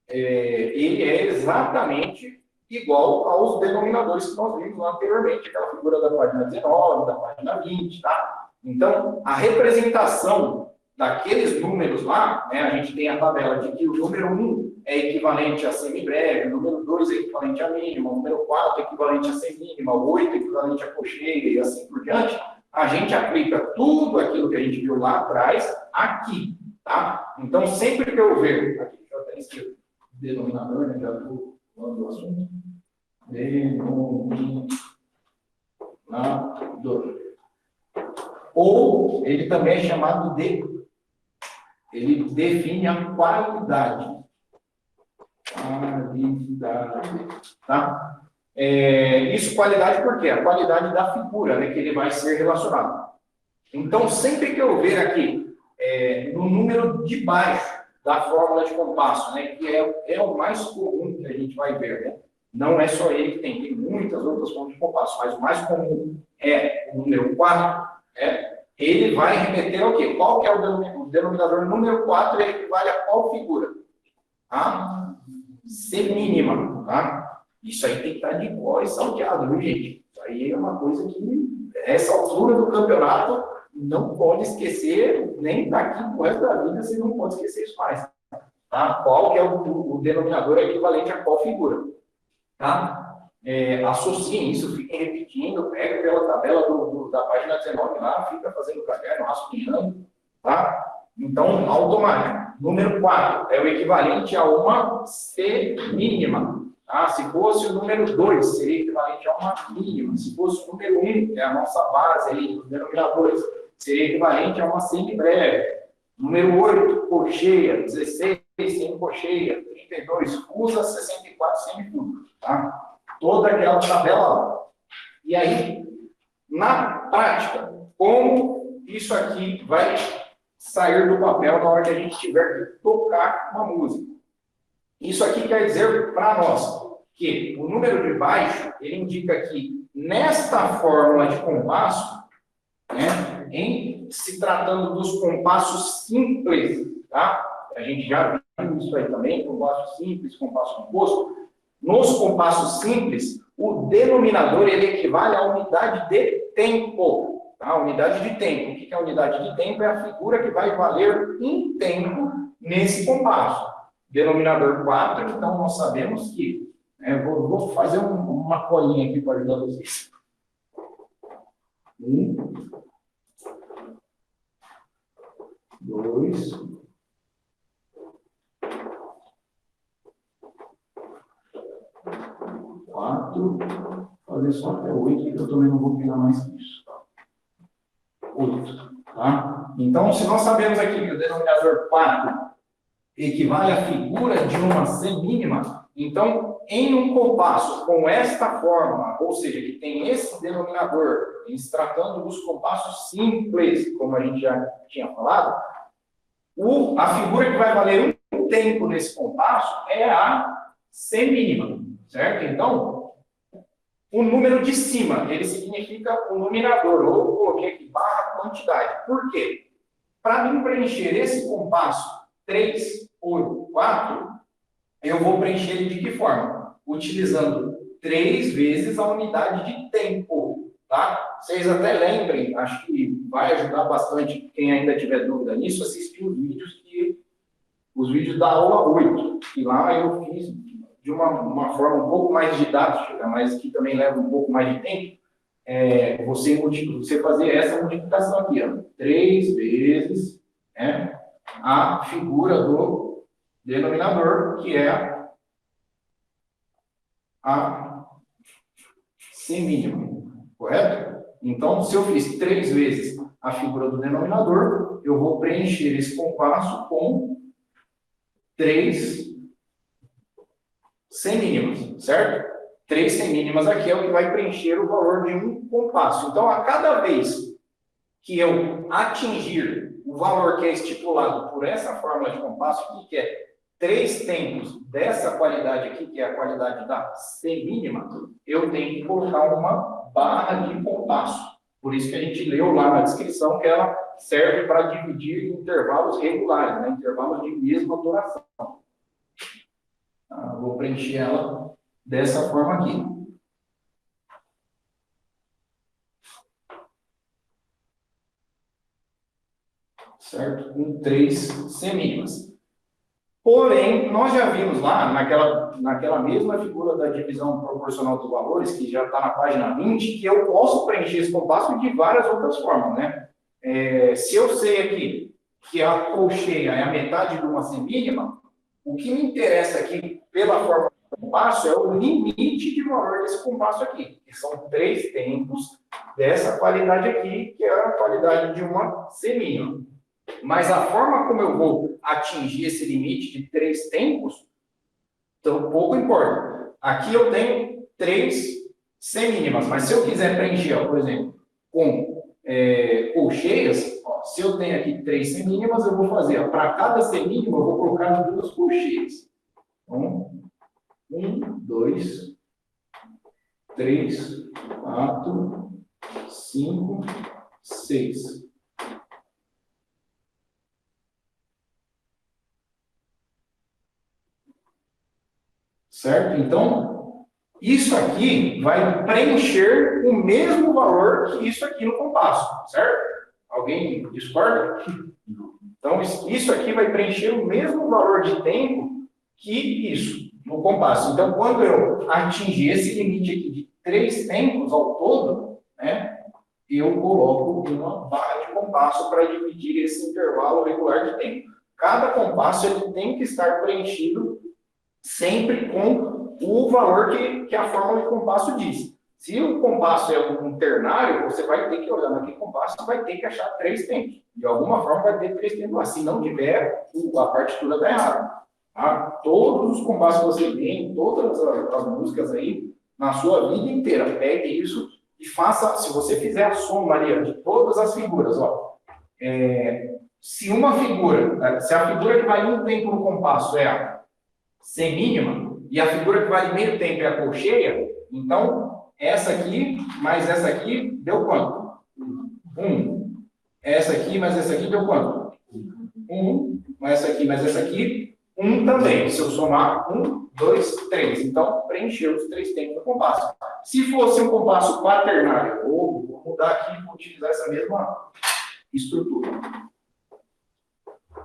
ele é exatamente igual aos denominadores que nós vimos anteriormente, aquela figura da página 19, da página 20, tá? Então, a representação daqueles números lá, né, a gente tem a tabela de que o número 1 é equivalente a semibreve, o número 2 é equivalente a mínima, o número 4 é equivalente a semínima, o 8 é equivalente a cocheira e assim por diante. A gente aplica tudo aquilo que a gente viu lá atrás aqui, tá? Então, sempre que eu ver, aqui já está escrito denominador, né, já estou falando do assunto, denominador. Ou ele também é chamado de, ele define a qualidade. Tá? Isso qualidade por quê? A qualidade da figura, né, que ele vai ser relacionado. Então, sempre que eu ver aqui, no número de baixo da fórmula de compasso, né, que é o mais comum que a gente vai ver, né? Não é só ele que tem muitas outras formas de compasso, mas o mais comum é o número 4, ele vai remeter ao quê? Qual que é o denominador número 4, ele equivale a qual figura? A semínima, tá? Isso aí tem que estar de cor e salteado, viu, gente? Isso aí é uma coisa que, essa altura do campeonato, não pode esquecer, nem daqui pro resto da vida, você não pode esquecer isso mais. Tá? Qual que é o denominador equivalente a qual figura? Tá? Associem isso, fiquem repetindo, pega pela tabela da página 19 lá, fica fazendo caderno, rascunhando, tá? Então, automático. Número 4 é o equivalente a uma C mínima. Tá? Se fosse o número 2, seria equivalente a uma mínima. Se fosse o número 1, que é a nossa base aí, os denominadores, seria equivalente a uma semibreve. Número 8, cocheia. 16, semicocheia. 32, fusa. 64, semifusa. Tá? Toda aquela tabela lá. E aí, na prática, como isso aqui vai sair do papel na hora que a gente tiver que tocar uma música? Isso aqui quer dizer para nós que o número de baixo, ele indica que nesta fórmula de compasso, né, em se tratando dos compassos simples, tá? A gente já viu isso aí também, compasso simples, compasso composto. Nos compassos simples, o denominador ele equivale à unidade de tempo. Tá? Unidade de tempo. O que é a unidade de tempo? É a figura que vai valer em tempo nesse compasso. Denominador 4, então nós sabemos que... vou fazer uma colinha aqui para ajudar vocês. 1, 2, 4, fazer só até 8, que eu também não vou pegar mais que isso. 8, tá? Então, se nós sabemos aqui que o denominador 4 equivale à figura de uma C mínima, então, em um compasso com esta fórmula, ou seja, que tem esse denominador, em se tratando dos compassos simples, como a gente já tinha falado, a figura que vai valer um tempo nesse compasso é a C mínima, certo? Então, o número de cima, ele significa o numerador, ou coloquei aqui, barra quantidade. Por quê? Para mim preencher esse compasso 3, 8, 4, eu vou preencher ele de que forma? Utilizando 3 vezes a unidade de tempo, tá? Vocês até lembrem, acho que vai ajudar bastante quem ainda tiver dúvida nisso, assistir os vídeos da aula 8, que lá eu fiz de uma forma um pouco mais didática, mas que também leva um pouco mais de tempo, você fazer essa multiplicação aqui, ó, 3 vezes, né, a figura do denominador, que é a C mínima, correto? Então, se eu fiz 3 vezes a figura do denominador, eu vou preencher esse compasso com 3 semínimas, certo? 3 semínimas aqui é o que vai preencher o valor de um compasso. Então, a cada vez que eu atingir o valor que é estipulado por essa fórmula de compasso, que é 3 tempos dessa qualidade aqui, que é a qualidade da C mínima, eu tenho que colocar uma barra de compasso. Por isso que a gente leu lá na descrição que ela serve para dividir em intervalos regulares, né? Intervalos de mesma duração. Vou preencher ela dessa forma aqui. Certo? Com 3 semínimas. Porém, nós já vimos lá, naquela mesma figura da divisão proporcional dos valores, que já está na página 20, que eu posso preencher esse compasso de várias outras formas, né? Se eu sei aqui que a colcheia é a metade de uma semínima, o que me interessa aqui, pela forma do compasso, é o limite de valor desse compasso aqui, que são 3 tempos dessa qualidade aqui, que é a qualidade de uma semínima. Mas a forma como eu vou atingir esse limite de 3 tempos, então pouco importa. Aqui eu tenho 3 semínimas, mas se eu quiser preencher, ó, por exemplo, com colcheias, ó, se eu tenho aqui 3 semínimas, eu vou fazer, para cada semínima, eu vou colocar 2 colcheias. Então, 1, 2, 3, 4, 5, 6. Certo? Então, isso aqui vai preencher o mesmo valor que isso aqui no compasso, certo? Alguém discorda? Então, isso aqui vai preencher o mesmo valor de tempo que isso, no compasso. Então, quando eu atingir esse limite aqui de 3 tempos ao todo, né, eu coloco uma barra de compasso para dividir esse intervalo regular de tempo. Cada compasso ele tem que estar preenchido sempre com o valor que a fórmula de compasso diz. Se o compasso é um ternário, você vai ter que olhar naquele compasso e vai ter que achar 3 tempos. De alguma forma vai ter 3 tempos lá. Se não tiver, a partitura está errada. Tá? Todos os compassos que você tem, todas as músicas aí, na sua vida inteira, pegue isso e faça, se você fizer a soma ali de todas as figuras, ó, se a figura que vale um tempo no compasso é a semínima, e a figura que vale meio tempo é a colcheia, então essa aqui mais essa aqui deu quanto? 1. Essa aqui mais essa aqui deu quanto? 1. Mais essa aqui mais essa aqui, 1 também. Se eu somar 1, 2, 3. Então, preencheu os 3 tempos do compasso. Se fosse um compasso quaternário, vou mudar aqui para utilizar essa mesma estrutura.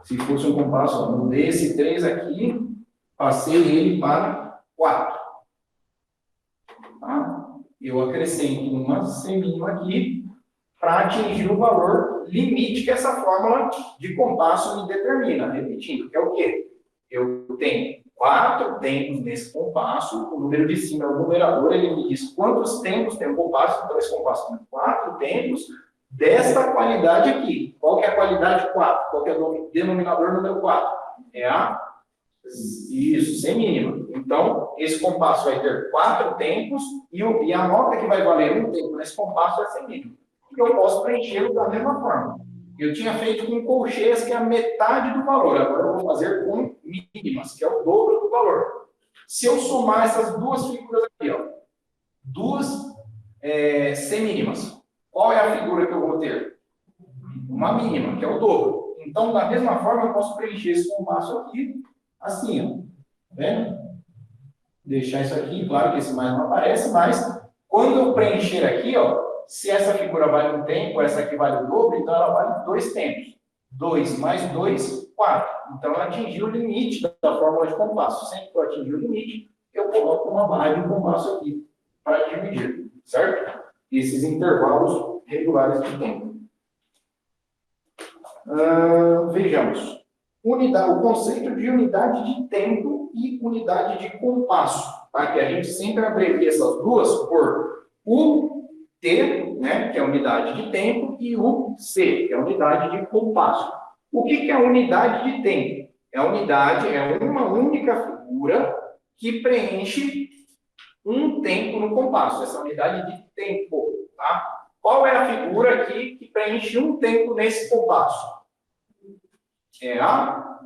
Se fosse um compasso, ó, mudei esse 3 aqui, passei ele para 4. Tá? Eu acrescento uma semínima aqui para atingir o valor limite que essa fórmula de compasso me determina. Repetindo, que é o quê? Eu tenho 4 tempos nesse compasso, o número de cima é o numerador, ele me diz quantos tempos tem o compasso, então esse compasso tem 4 tempos desta qualidade aqui. Qual que é a qualidade 4? Qual que é o denominador número 4? É a semínima. Então, esse compasso vai ter 4 tempos e a nota que vai valer um tempo nesse compasso é a semínima. E eu posso preencher da mesma forma. Eu tinha feito com colcheias, que é a metade do valor. Agora eu vou fazer com mínimas, que é o dobro do valor. Se eu somar essas duas figuras aqui, ó, duas semínimas, qual é a figura que eu vou ter? Uma mínima, que é o dobro. Então, da mesma forma, eu posso preencher esse compasso aqui, assim, ó. Tá vendo? Deixar isso aqui, claro que esse mais não aparece, mas quando eu preencher aqui, ó, se essa figura vale um tempo, essa aqui vale o dobro, então ela vale 2 tempos. 2 mais 2, 4. Então ela atingiu o limite da fórmula de compasso. Sempre que eu atingir o limite, eu coloco uma barra de compasso aqui para dividir, certo? Esses intervalos regulares de tempo. Vejamos. O conceito de unidade de tempo e unidade de compasso. Tá? Que a gente sempre abrevia essas duas por U T, né, que é a unidade de tempo, e o C, que é a unidade de compasso. O que é a unidade de tempo? É uma única figura que preenche um tempo no compasso, essa unidade de tempo. Tá? Qual é a figura aqui que preenche um tempo nesse compasso? É a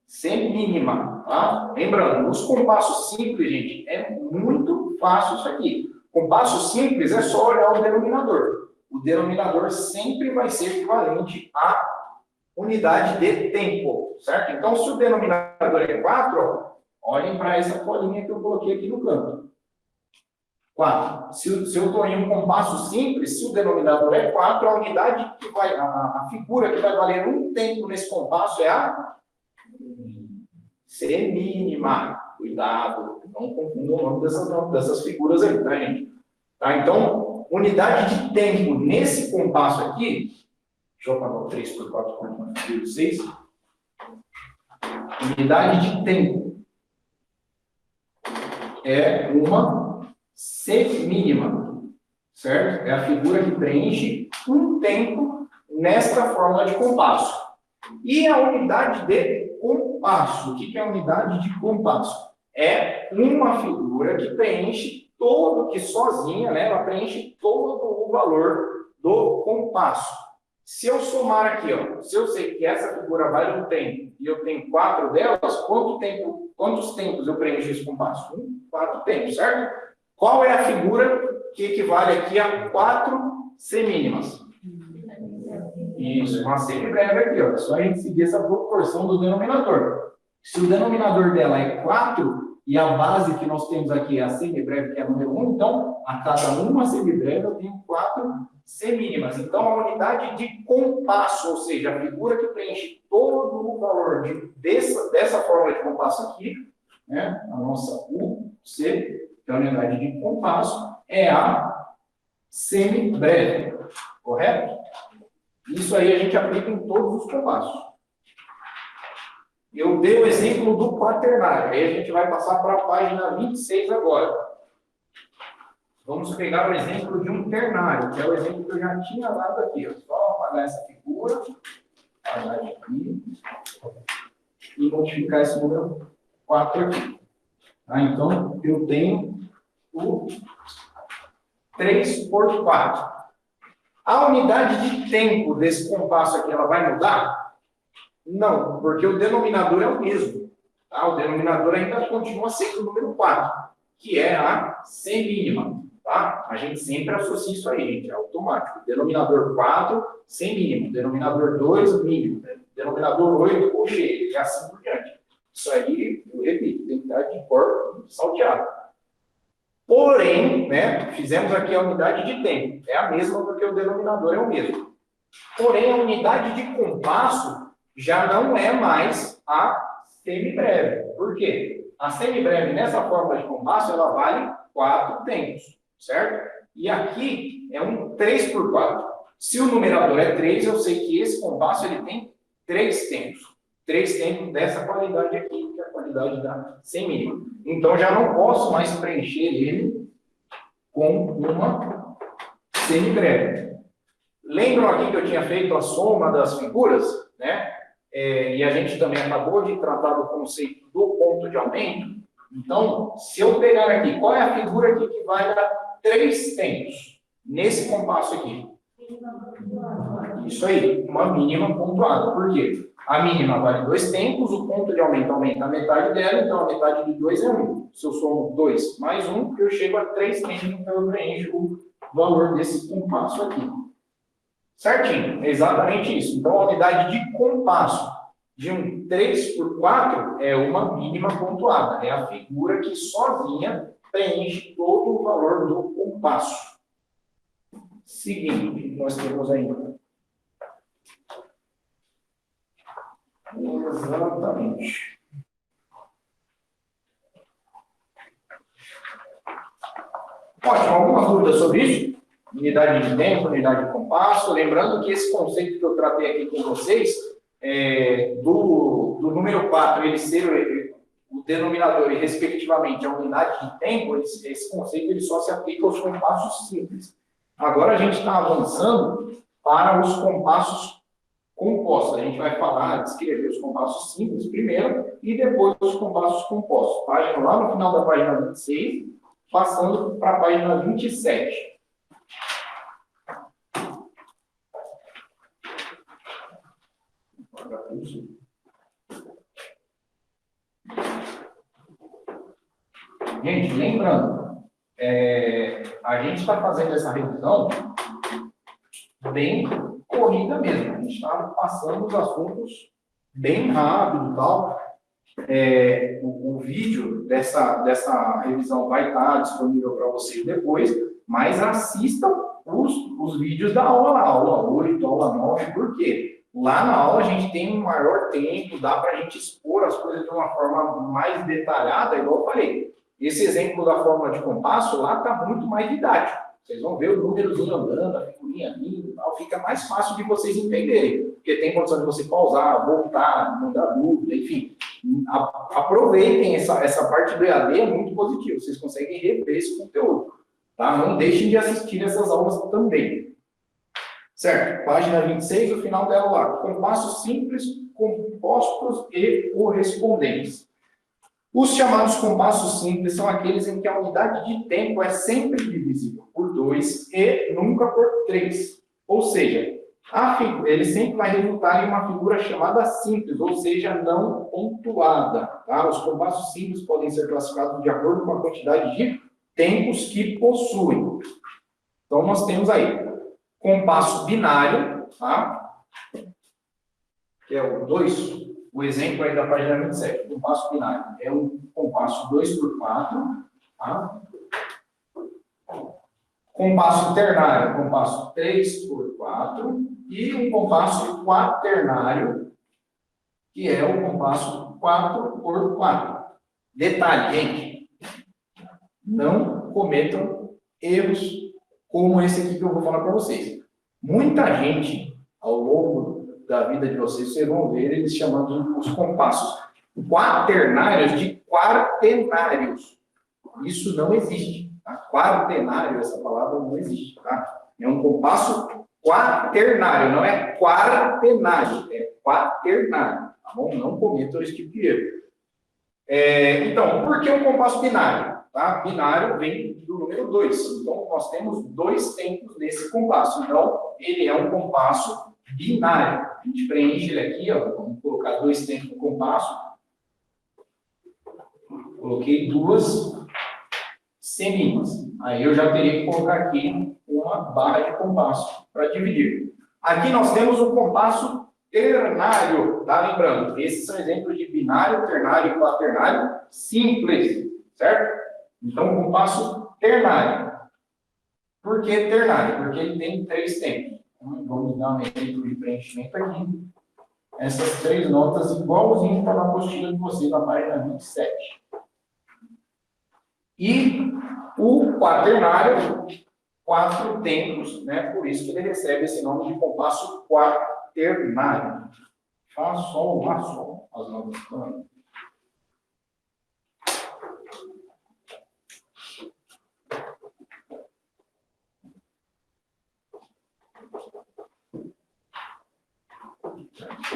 semínima. Tá? Lembrando, nos compassos simples, gente, é muito fácil isso aqui. Compasso simples é só olhar o denominador. O denominador sempre vai ser equivalente à unidade de tempo, certo? Então, se o denominador é 4, ó, olhem para essa colinha que eu coloquei aqui no canto. 4. Se eu estou em um compasso simples, se o denominador é 4, a unidade que vai, a figura que vai valer um tempo nesse compasso é a semínima. Cuidado, não confunda o nome dessas figuras aí, tá, gente? Tá? Então, unidade de tempo nesse compasso aqui, deixa eu apagar o 3 por 4 por 6. Unidade de tempo é uma semínima, certo? É a figura que preenche um tempo nesta fórmula de compasso. E a unidade de compasso, o que é a unidade de compasso? É uma figura que preenche que sozinha, né, ela preenche todo o valor do compasso. Se eu somar aqui, ó, se eu sei que essa figura vale um tempo e eu tenho 4 delas, quantos tempos eu preencho esse compasso? 4 tempos, certo? Qual é a figura que equivale aqui a 4 semínimas? Isso, uma semibreve aqui, ó. É só a gente seguir essa proporção do denominador. Se o denominador dela é 4, e a base que nós temos aqui é a semibreve, que é a número 1, então, a cada uma semibreve eu tenho 4 semínimas. Então, a unidade de compasso, ou seja, a figura que preenche todo o valor dessa fórmula de compasso aqui, né, a nossa UC, que é a unidade de compasso, é a semibreve, correto? Isso aí a gente aplica em todos os compassos. Eu dei o exemplo do quaternário, aí a gente vai passar para a página 26 agora. Vamos pegar o exemplo de um ternário, que é o exemplo que eu já tinha dado aqui. Só apagar essa figura, apagar aqui, e modificar esse número 4 aqui. Tá? Então, eu tenho o 3 por 4. A unidade de tempo desse compasso aqui, ela vai mudar? Não, porque o denominador é o mesmo. Tá? O denominador ainda continua sendo o número 4, que é a semínima. Tá? A gente sempre associa isso aí, gente, é automático. Denominador 4, semínimo. Denominador 2, mínimo. Denominador 8, ou cheio, e assim por diante. Isso aí, eu repito, tem que estar de cor salteado. Porém, né, fizemos aqui a unidade de tempo. É a mesma porque o denominador é o mesmo. Porém, a unidade de compasso já não é mais a semibreve. Por quê? A semibreve, nessa fórmula de compasso, ela vale 4 tempos, certo? E aqui é um 3 por 4. Se o numerador é 3, eu sei que esse compasso ele tem 3 tempos. 3 tempos dessa qualidade aqui, que é a qualidade da semínima. Então, já não posso mais preencher ele com uma semibreve. Lembram aqui que eu tinha feito a soma das figuras, né? E a gente também acabou de tratar do conceito do ponto de aumento. Então, se eu pegar aqui, qual é a figura aqui que vai dar 3 tempos nesse compasso aqui? Isso aí, uma mínima pontuada. Por quê? A mínima vale 2 tempos, o ponto de aumento aumenta a metade dela, então a metade de 2 é 1. Se eu somo 2 mais 1, eu chego a 3 tempos, então eu preencho o valor desse compasso aqui. Certinho, é exatamente isso. Então, a unidade de compasso de um 3 por 4 é uma mínima pontuada. É a figura que sozinha preenche todo o valor do compasso. Seguinte, nós temos ainda. Exatamente. Ótimo, algumas dúvidas sobre isso? Unidade de tempo, unidade de compasso. Lembrando que esse conceito que eu tratei aqui com vocês, do número 4, ele ser o denominador e, respectivamente, a unidade de tempo, esse conceito ele só se aplica aos compassos simples. Agora a gente está avançando para os compassos compostos. A gente vai falar, descrever os compassos simples primeiro e depois os compassos compostos. Página lá no final da página 26, passando para a página 27. Gente, lembrando, a gente está fazendo essa revisão bem corrida mesmo. A gente está passando os assuntos bem rápido e tal. O vídeo dessa revisão vai estar disponível para vocês depois, mas assistam os vídeos da aula lá, aula 8, aula 9, por quê? Lá na aula a gente tem um maior tempo, dá para a gente expor as coisas de uma forma mais detalhada, igual eu falei. Esse exemplo da fórmula de compasso lá está muito mais didático. Vocês vão ver o númerozinho andando, a figurinha vindo e tal, fica mais fácil de vocês entenderem. Porque tem condição de você pausar, voltar, mandar dúvida, enfim. Aproveitem essa parte do EAD, é muito positivo. Vocês conseguem rever esse conteúdo. Tá? Não deixem de assistir essas aulas também. Certo? Página 26, o final dela lá. Compassos simples, compostos e correspondentes. Os chamados compassos simples são aqueles em que a unidade de tempo é sempre divisível por 2 e nunca por 3. Ou seja, ele sempre vai resultar em uma figura chamada simples, ou seja, não pontuada. Tá? Os compassos simples podem ser classificados de acordo com a quantidade de tempos que possuem. Então, nós temos aí compasso binário, tá? Que é o 2 o exemplo aí da página 27, compasso binário, é um compasso 2x4, tá? Compasso ternário, compasso 3x4, e um compasso quaternário, que é o compasso 4x4. Detalhe, gente, não cometam erros como esse aqui que eu vou falar para vocês. Muita gente, ao longo da vida de vocês vão ver eles chamando os compassos quaternários de quartenários. Isso não existe. Tá? Quartenário, essa palavra não existe. Tá? É um compasso quaternário, não é quartenário, é quaternário. Tá bom? Não cometam esse tipo de erro. Então, por que um compasso binário? Tá? Binário vem do número 2. Então, nós temos 2 tempos nesse compasso. Então, ele é um compasso binário. A gente preenche ele aqui, ó. Vamos colocar 2 tempos no compasso. Coloquei 2 semínimas. Aí eu já teria que colocar aqui uma barra de compasso para dividir. Aqui nós temos um compasso ternário, tá? Lembrando, esses são exemplos de binário, ternário e quaternário simples, certo? Então, o compasso ternário. Por que ternário? Porque ele tem 3 tempos. Então, vamos dar um exemplo de preenchimento aqui. Essas 3 notas igualzinho para a apostila de vocês na página 27. E o quaternário, 4 tempos, né? Por isso que ele recebe esse nome de compasso quaternário. Fá, sol, lá, sol. As notas estão.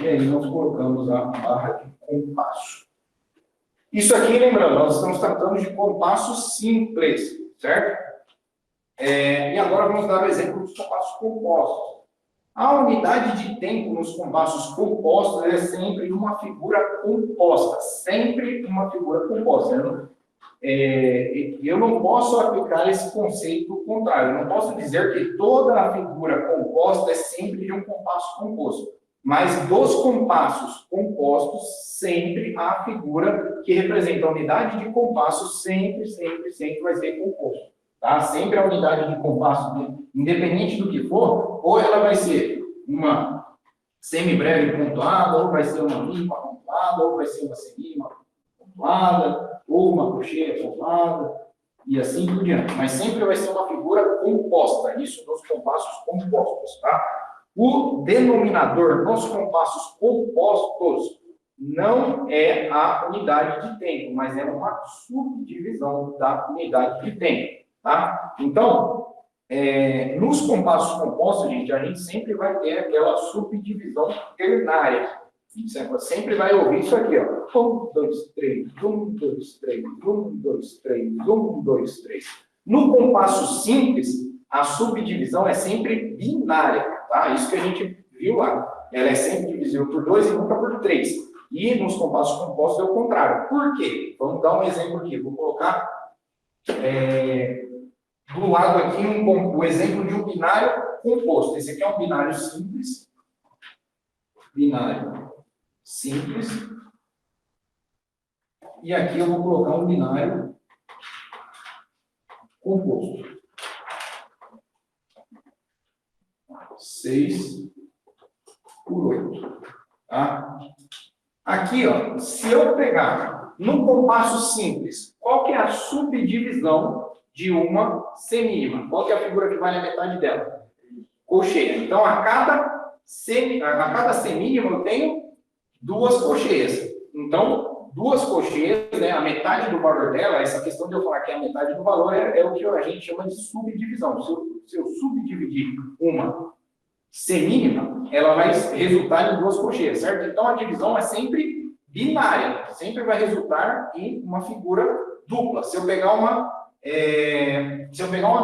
E aí nós colocamos a barra de compasso. Isso aqui, lembrando, nós estamos tratando de compassos simples, certo? E agora vamos dar o exemplo dos compassos compostos. A unidade de tempo nos compassos compostos é sempre uma figura composta. Sempre uma figura composta. Eu não posso aplicar esse conceito contrário. Eu não posso dizer que toda a figura composta é sempre de um compasso composto. Mas dos compassos compostos, sempre a figura que representa a unidade de compasso sempre vai ser composto. Tá? Sempre a unidade de compasso, independente do que for, ou ela vai ser uma semibreve pontuada, ou vai ser uma mínima pontuada, ou vai ser uma semínima pontuada, ou uma cocheia pontuada, e assim por diante. Mas sempre vai ser uma figura composta, isso dos compassos compostos, tá? O denominador nos compassos compostos não é a unidade de tempo, mas é uma subdivisão da unidade de tempo, tá? Então, nos compassos compostos, gente, a gente sempre vai ter aquela subdivisão ternária. Sempre vai ouvir isso aqui, ó. 1, 2, 3, 1, 2, 3, 1, 2, 3, 1, 2, 3. No compasso simples, a subdivisão é sempre binária, tá? Isso que a gente viu lá. Ela é sempre divisível por 2 e nunca por 3. E nos compassos compostos é o contrário. Por quê? Vamos dar um exemplo aqui. Vou colocar do lado aqui o exemplo de um binário composto. Esse aqui é um binário simples. Binário simples. E aqui eu vou colocar um binário composto. 6 por 8. Tá? Aqui, ó, se eu pegar no compasso simples, qual que é a subdivisão de uma semínima? Qual que é a figura que vai na metade dela? Cocheia. Então, a cada semínima eu tenho 2 cocheias. Então, 2 cocheias, né, a metade do valor dela, essa questão de eu falar que a metade do valor é o que a gente chama de subdivisão. Se eu subdividir uma semínima, ela vai resultar em 2 cocheias, certo? Então, a divisão é sempre binária, sempre vai resultar em uma figura dupla. Se eu pegar uma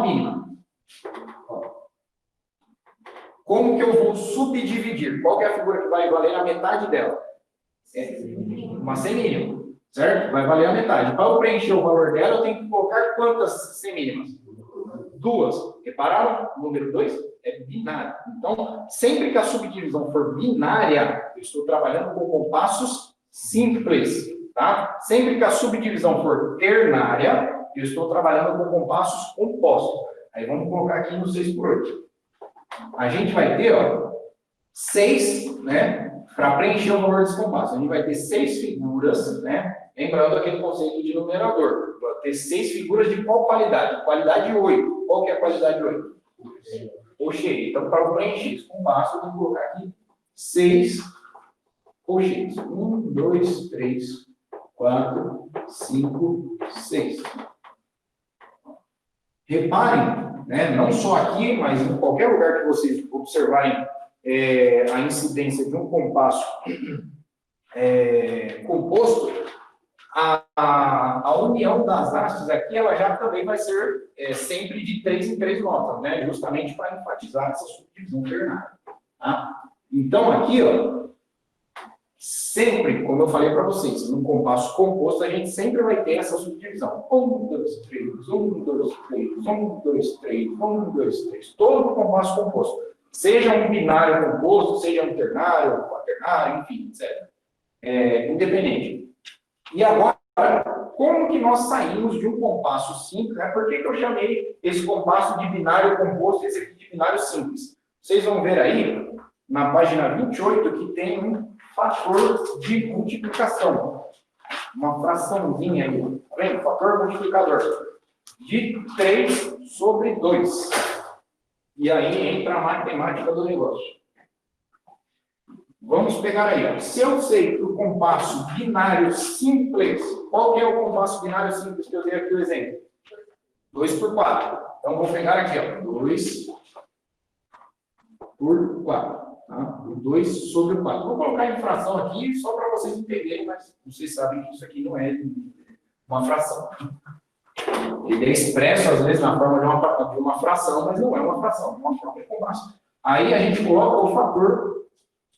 mínima, como que eu vou subdividir? Qual que é a figura que vai valer a metade dela? Uma semínima, certo? Vai valer a metade. Para eu preencher o valor dela, eu tenho que colocar quantas semínimas? 2. Porque Repararam? O número 2 é binário. Então, sempre que a subdivisão for binária, eu estou trabalhando com compassos simples. Tá? Sempre que a subdivisão for ternária, eu estou trabalhando com compassos compostos. Aí vamos colocar aqui no 6 por 8. A gente vai ter, ó, 6, né, para preencher o valor desse compasso. A gente vai ter 6 figuras, né, lembrando aquele conceito de numerador. Vai ter 6 figuras de qual qualidade? Qualidade 8. Qual que é a qualidade 8? Colcheia. Então, para preencher esse compasso, eu vou colocar aqui 6 colcheias. 1, 2, 3, 4, 5, 6. Reparem, né, não só aqui, mas em qualquer lugar que vocês observarem a incidência de um compasso composto, a união das hastes aqui, ela já também vai ser sempre de 3 em 3 notas, né, justamente para enfatizar essa subdivisão ternária. Tá? Então, aqui, ó, sempre, como eu falei para vocês, num compasso composto, a gente sempre vai ter essa subdivisão. 1, 2, 3, 1, 2, 3, 1, 2, 3, 1, 2, 3. Todo compasso composto. Seja um binário composto, seja um ternário, um quaternário, enfim, etc. Independente. E agora, como que nós saímos de um compasso simples? Né? Por que eu chamei esse compasso de binário composto e esse aqui de binário simples? Vocês vão ver aí, na página 28, que tem um fator de multiplicação. Uma fraçãozinha aí. Tá vendo? Fator multiplicador. De 3 sobre 2. E aí entra a matemática do negócio. Vamos pegar aí. Ó. Se eu sei que o compasso binário simples, qual que é o compasso binário simples que eu dei aqui o exemplo? 2 por 4. Então, vou pegar aqui, ó. 2 por 4. Tá? 2 sobre 4. Vou colocar em fração aqui só para vocês entenderem, mas vocês sabem que isso aqui não é uma fração. Ele é expresso, às vezes, na forma de uma fração, mas não é uma fração, é uma forma de compasso. Aí a gente coloca o fator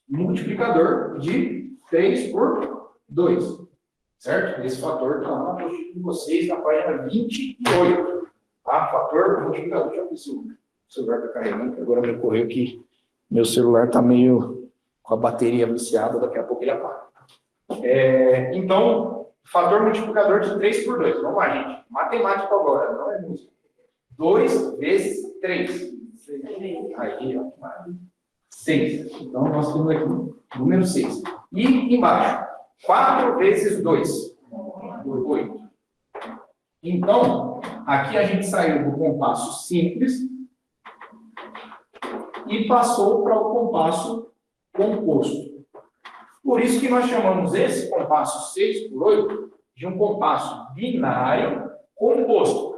multiplicador de 3 por 2. Certo? Esse fator está lá com vocês na página 28. Tá? Fator multiplicador. Deixa eu ver se o celular está carregando, que agora me ocorreu que meu celular está meio com a bateria viciada, daqui a pouco ele apaga. Então, fator multiplicador de 3 por 2. Vamos lá, gente. Matemática agora, não é música. 2 vezes 3. Aí, ó. 6. Então, nós temos aqui o número 6. E embaixo, 4 vezes 2. 8. Então, aqui a gente saiu do compasso simples e passou para o compasso composto. Por isso que nós chamamos esse compasso 6 por 8 de um compasso binário composto.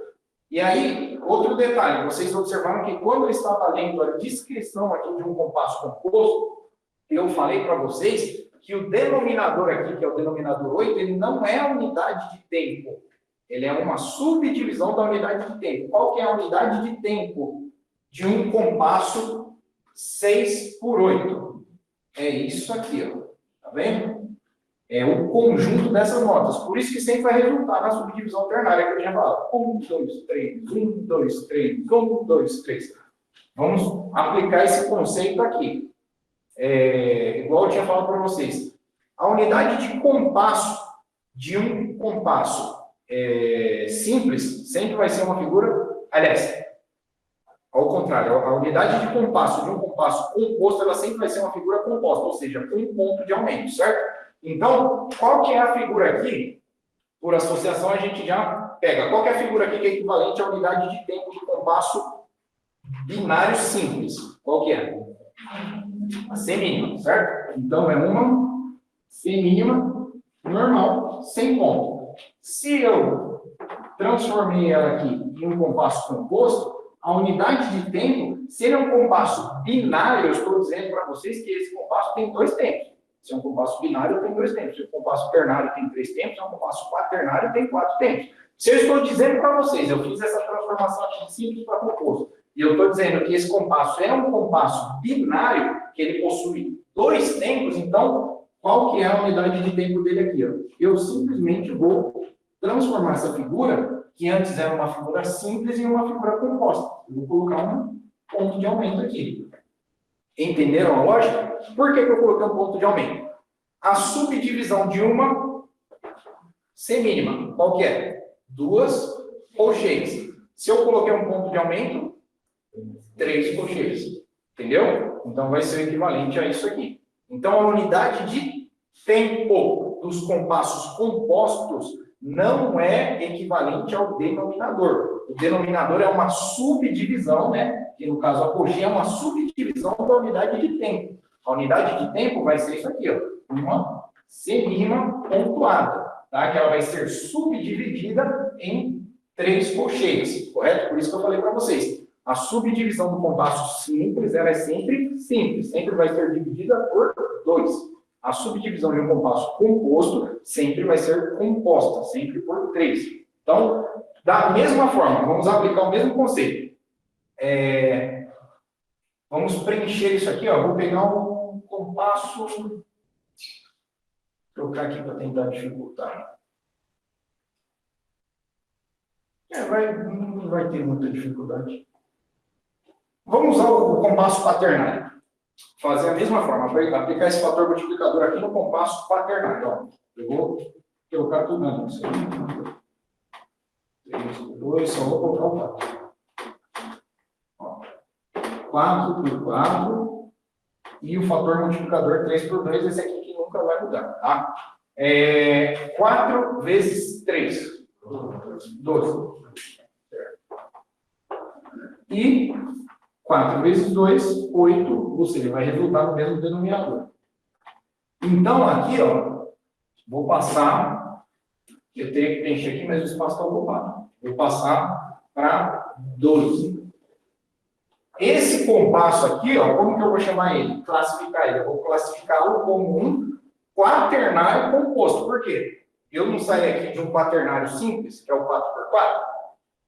E aí, outro detalhe, vocês observaram que quando eu estava lendo a descrição aqui de um compasso composto, eu falei para vocês que o denominador aqui, que é o denominador 8, ele não é a unidade de tempo. Ele é uma subdivisão da unidade de tempo. Qual que é a unidade de tempo de um compasso 6 por 8? É isso aqui, ó. Tá vendo? É o conjunto dessas notas. Por isso que sempre vai resultar na subdivisão ternária que eu tinha falado. 1, 2, 3, 1, 2, 3, 1, 2, 3. Vamos aplicar esse conceito aqui. Igual eu tinha falado para vocês. A unidade de compasso de um compasso simples sempre vai ser uma figura. Aliás, ao contrário, a unidade de compasso de um compasso composto, ela sempre vai ser uma figura composta, ou seja, um ponto de aumento, certo? Então, qual que é a figura aqui? Por associação, a gente já pega. Qual que é a figura aqui que é equivalente à unidade de tempo do compasso binário simples? Qual que é? A C mínima, certo? Então, é uma C mínima normal, sem ponto. Se eu transformei ela aqui em um compasso composto, a unidade de tempo, se ele é um compasso binário, eu estou dizendo para vocês que esse compasso tem 2 tempos. Se é um compasso binário, tem 2 tempos. Se é um compasso ternário, tem 3 tempos. Se é um compasso quaternário, tem 4 tempos. Se eu estou dizendo para vocês, eu fiz essa transformação aqui de simples para composto, e eu estou dizendo que esse compasso é um compasso binário, que ele possui 2 tempos, então, qual que é a unidade de tempo dele aqui? Ó? Eu simplesmente vou transformar essa figura que antes era uma figura simples e uma figura composta. Eu vou colocar um ponto de aumento aqui. Entenderam a lógica? Por que eu coloquei um ponto de aumento? A subdivisão de uma semínima, qual que é? 2 colcheias. Se eu coloquei um ponto de aumento, 3 colcheias. Entendeu? Então vai ser equivalente a isso aqui. Então a unidade de tempo dos compassos compostos não é equivalente ao denominador. O denominador é uma subdivisão, né? Que no caso a colcheia é uma subdivisão da unidade de tempo. A unidade de tempo vai ser isso aqui, ó, uma semínima pontuada, tá? Que ela vai ser subdividida em 3 colcheias, correto? Por isso que eu falei para vocês. A subdivisão do compasso simples, ela é sempre simples, sempre vai ser dividida por 2. A subdivisão de um compasso composto sempre vai ser composta, sempre por 3. Então, da mesma forma, vamos aplicar o mesmo conceito. Vamos preencher isso aqui, ó. Vou pegar um compasso, vou trocar aqui para tentar dificultar. Não vai ter muita dificuldade. Vamos usar o compasso quaternário. Fazer a mesma forma, aplicar esse fator multiplicador aqui no compasso quaternário. Ó. Eu vou colocar tudo na lista. 3 por 2, só vou colocar o 4. 4 por 4. E o fator multiplicador 3 por 2, esse aqui que nunca vai mudar. Tá? 4 vezes 3. 12. E 4 vezes 2, 8, ou seja, vai resultar no mesmo denominador. Então, aqui, ó, vou passar, eu teria que preencher aqui, mas o espaço está ocupado. Vou passar para 12. Esse compasso aqui, ó, como que eu vou chamar ele? Classificar ele. Eu vou classificá-lo como um quaternário composto. Por quê? Eu não saí aqui de um quaternário simples, que é o 4 por 4.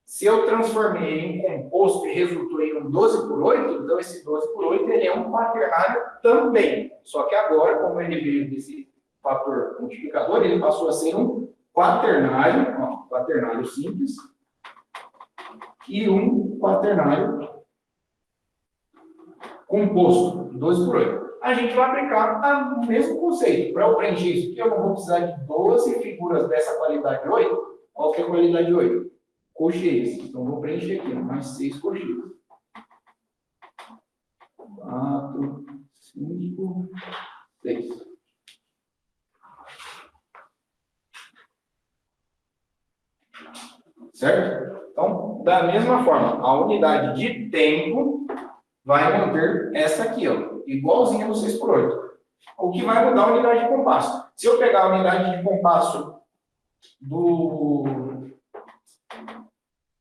Se eu transformei ele em composto e resultou em um 12 por 8, então esse 12 por 8 ele é um quaternário também. Só que agora, como ele veio desse fator multiplicador, ele passou a ser um quaternário, ó, quaternário simples, e um quaternário composto, 12 por 8. A gente vai aplicar o mesmo conceito. Para eu preencher isso aqui, eu não vou precisar de 12 figuras dessa qualidade 8. Qual que é a qualidade 8? Colcheias. Então, vou preencher aqui, mais 6 colcheias. 4, 5, 6. Certo? Então, da mesma forma, a unidade de tempo vai manter essa aqui, ó, igualzinha no 6 por 8. O que vai mudar a unidade de compasso? Se eu pegar a unidade de compasso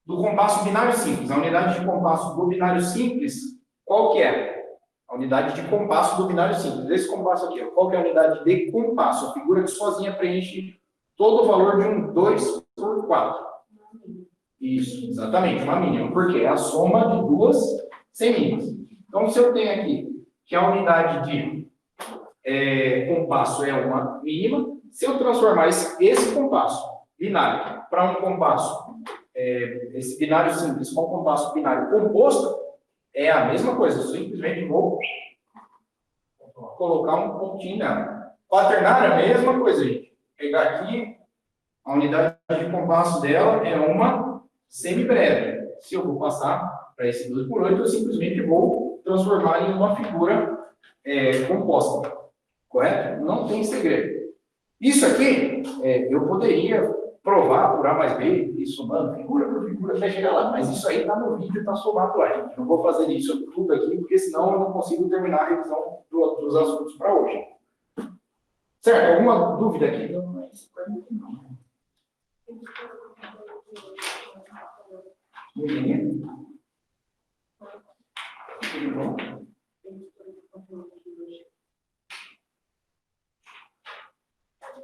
do compasso binário simples, a unidade de compasso do binário simples, qual que é? A unidade de compasso do binário simples. Esse compasso aqui, ó, qual que é a unidade de compasso? A figura que sozinha preenche todo o valor de um 2 por 4. Isso, exatamente, uma mínima. Por quê? É a soma de duas semínimas. Então, se eu tenho aqui que a unidade de compasso é uma mínima, se eu transformar esse compasso binário para um compasso, esse binário simples com compasso binário composto, é a mesma coisa. Eu simplesmente vou colocar um pontinho nela. Quaternário é a mesma coisa, gente. Pegar aqui, a unidade de compasso dela é uma semibreve. Se eu vou passar para esse 2 por 8, eu simplesmente vou transformar em uma figura composta. Correto? Não tem segredo. Isso aqui, eu poderia provar por A mais B, e somando figura por figura até chegar lá. Mas isso aí está no vídeo, está somado lá, gente. Não vou fazer isso tudo aqui, porque senão eu não consigo terminar a revisão dos assuntos para hoje. Certo? Alguma dúvida aqui? Não. Entendi. Tudo bom?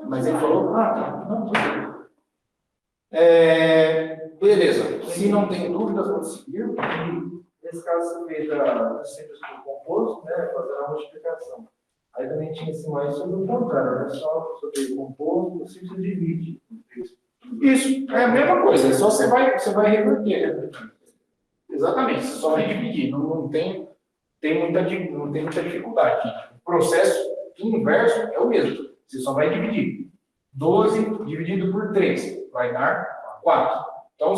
Mas ele falou, tá. Não, tudo bem. Beleza. Se não tem dúvidas, vamos seguir. Nesse caso, você fez a simples do composto, né? Fazer a multiplicação. Aí também tinha esse mais sobre o contrário, né? Só sobre o composto, você divide. Isso, é a mesma coisa, é só você vai reverter. Exatamente, você só vai dividir, não tem muita dificuldade. O processo inverso é o mesmo, você só vai dividir. 12 dividido por 3 vai dar 4. Então,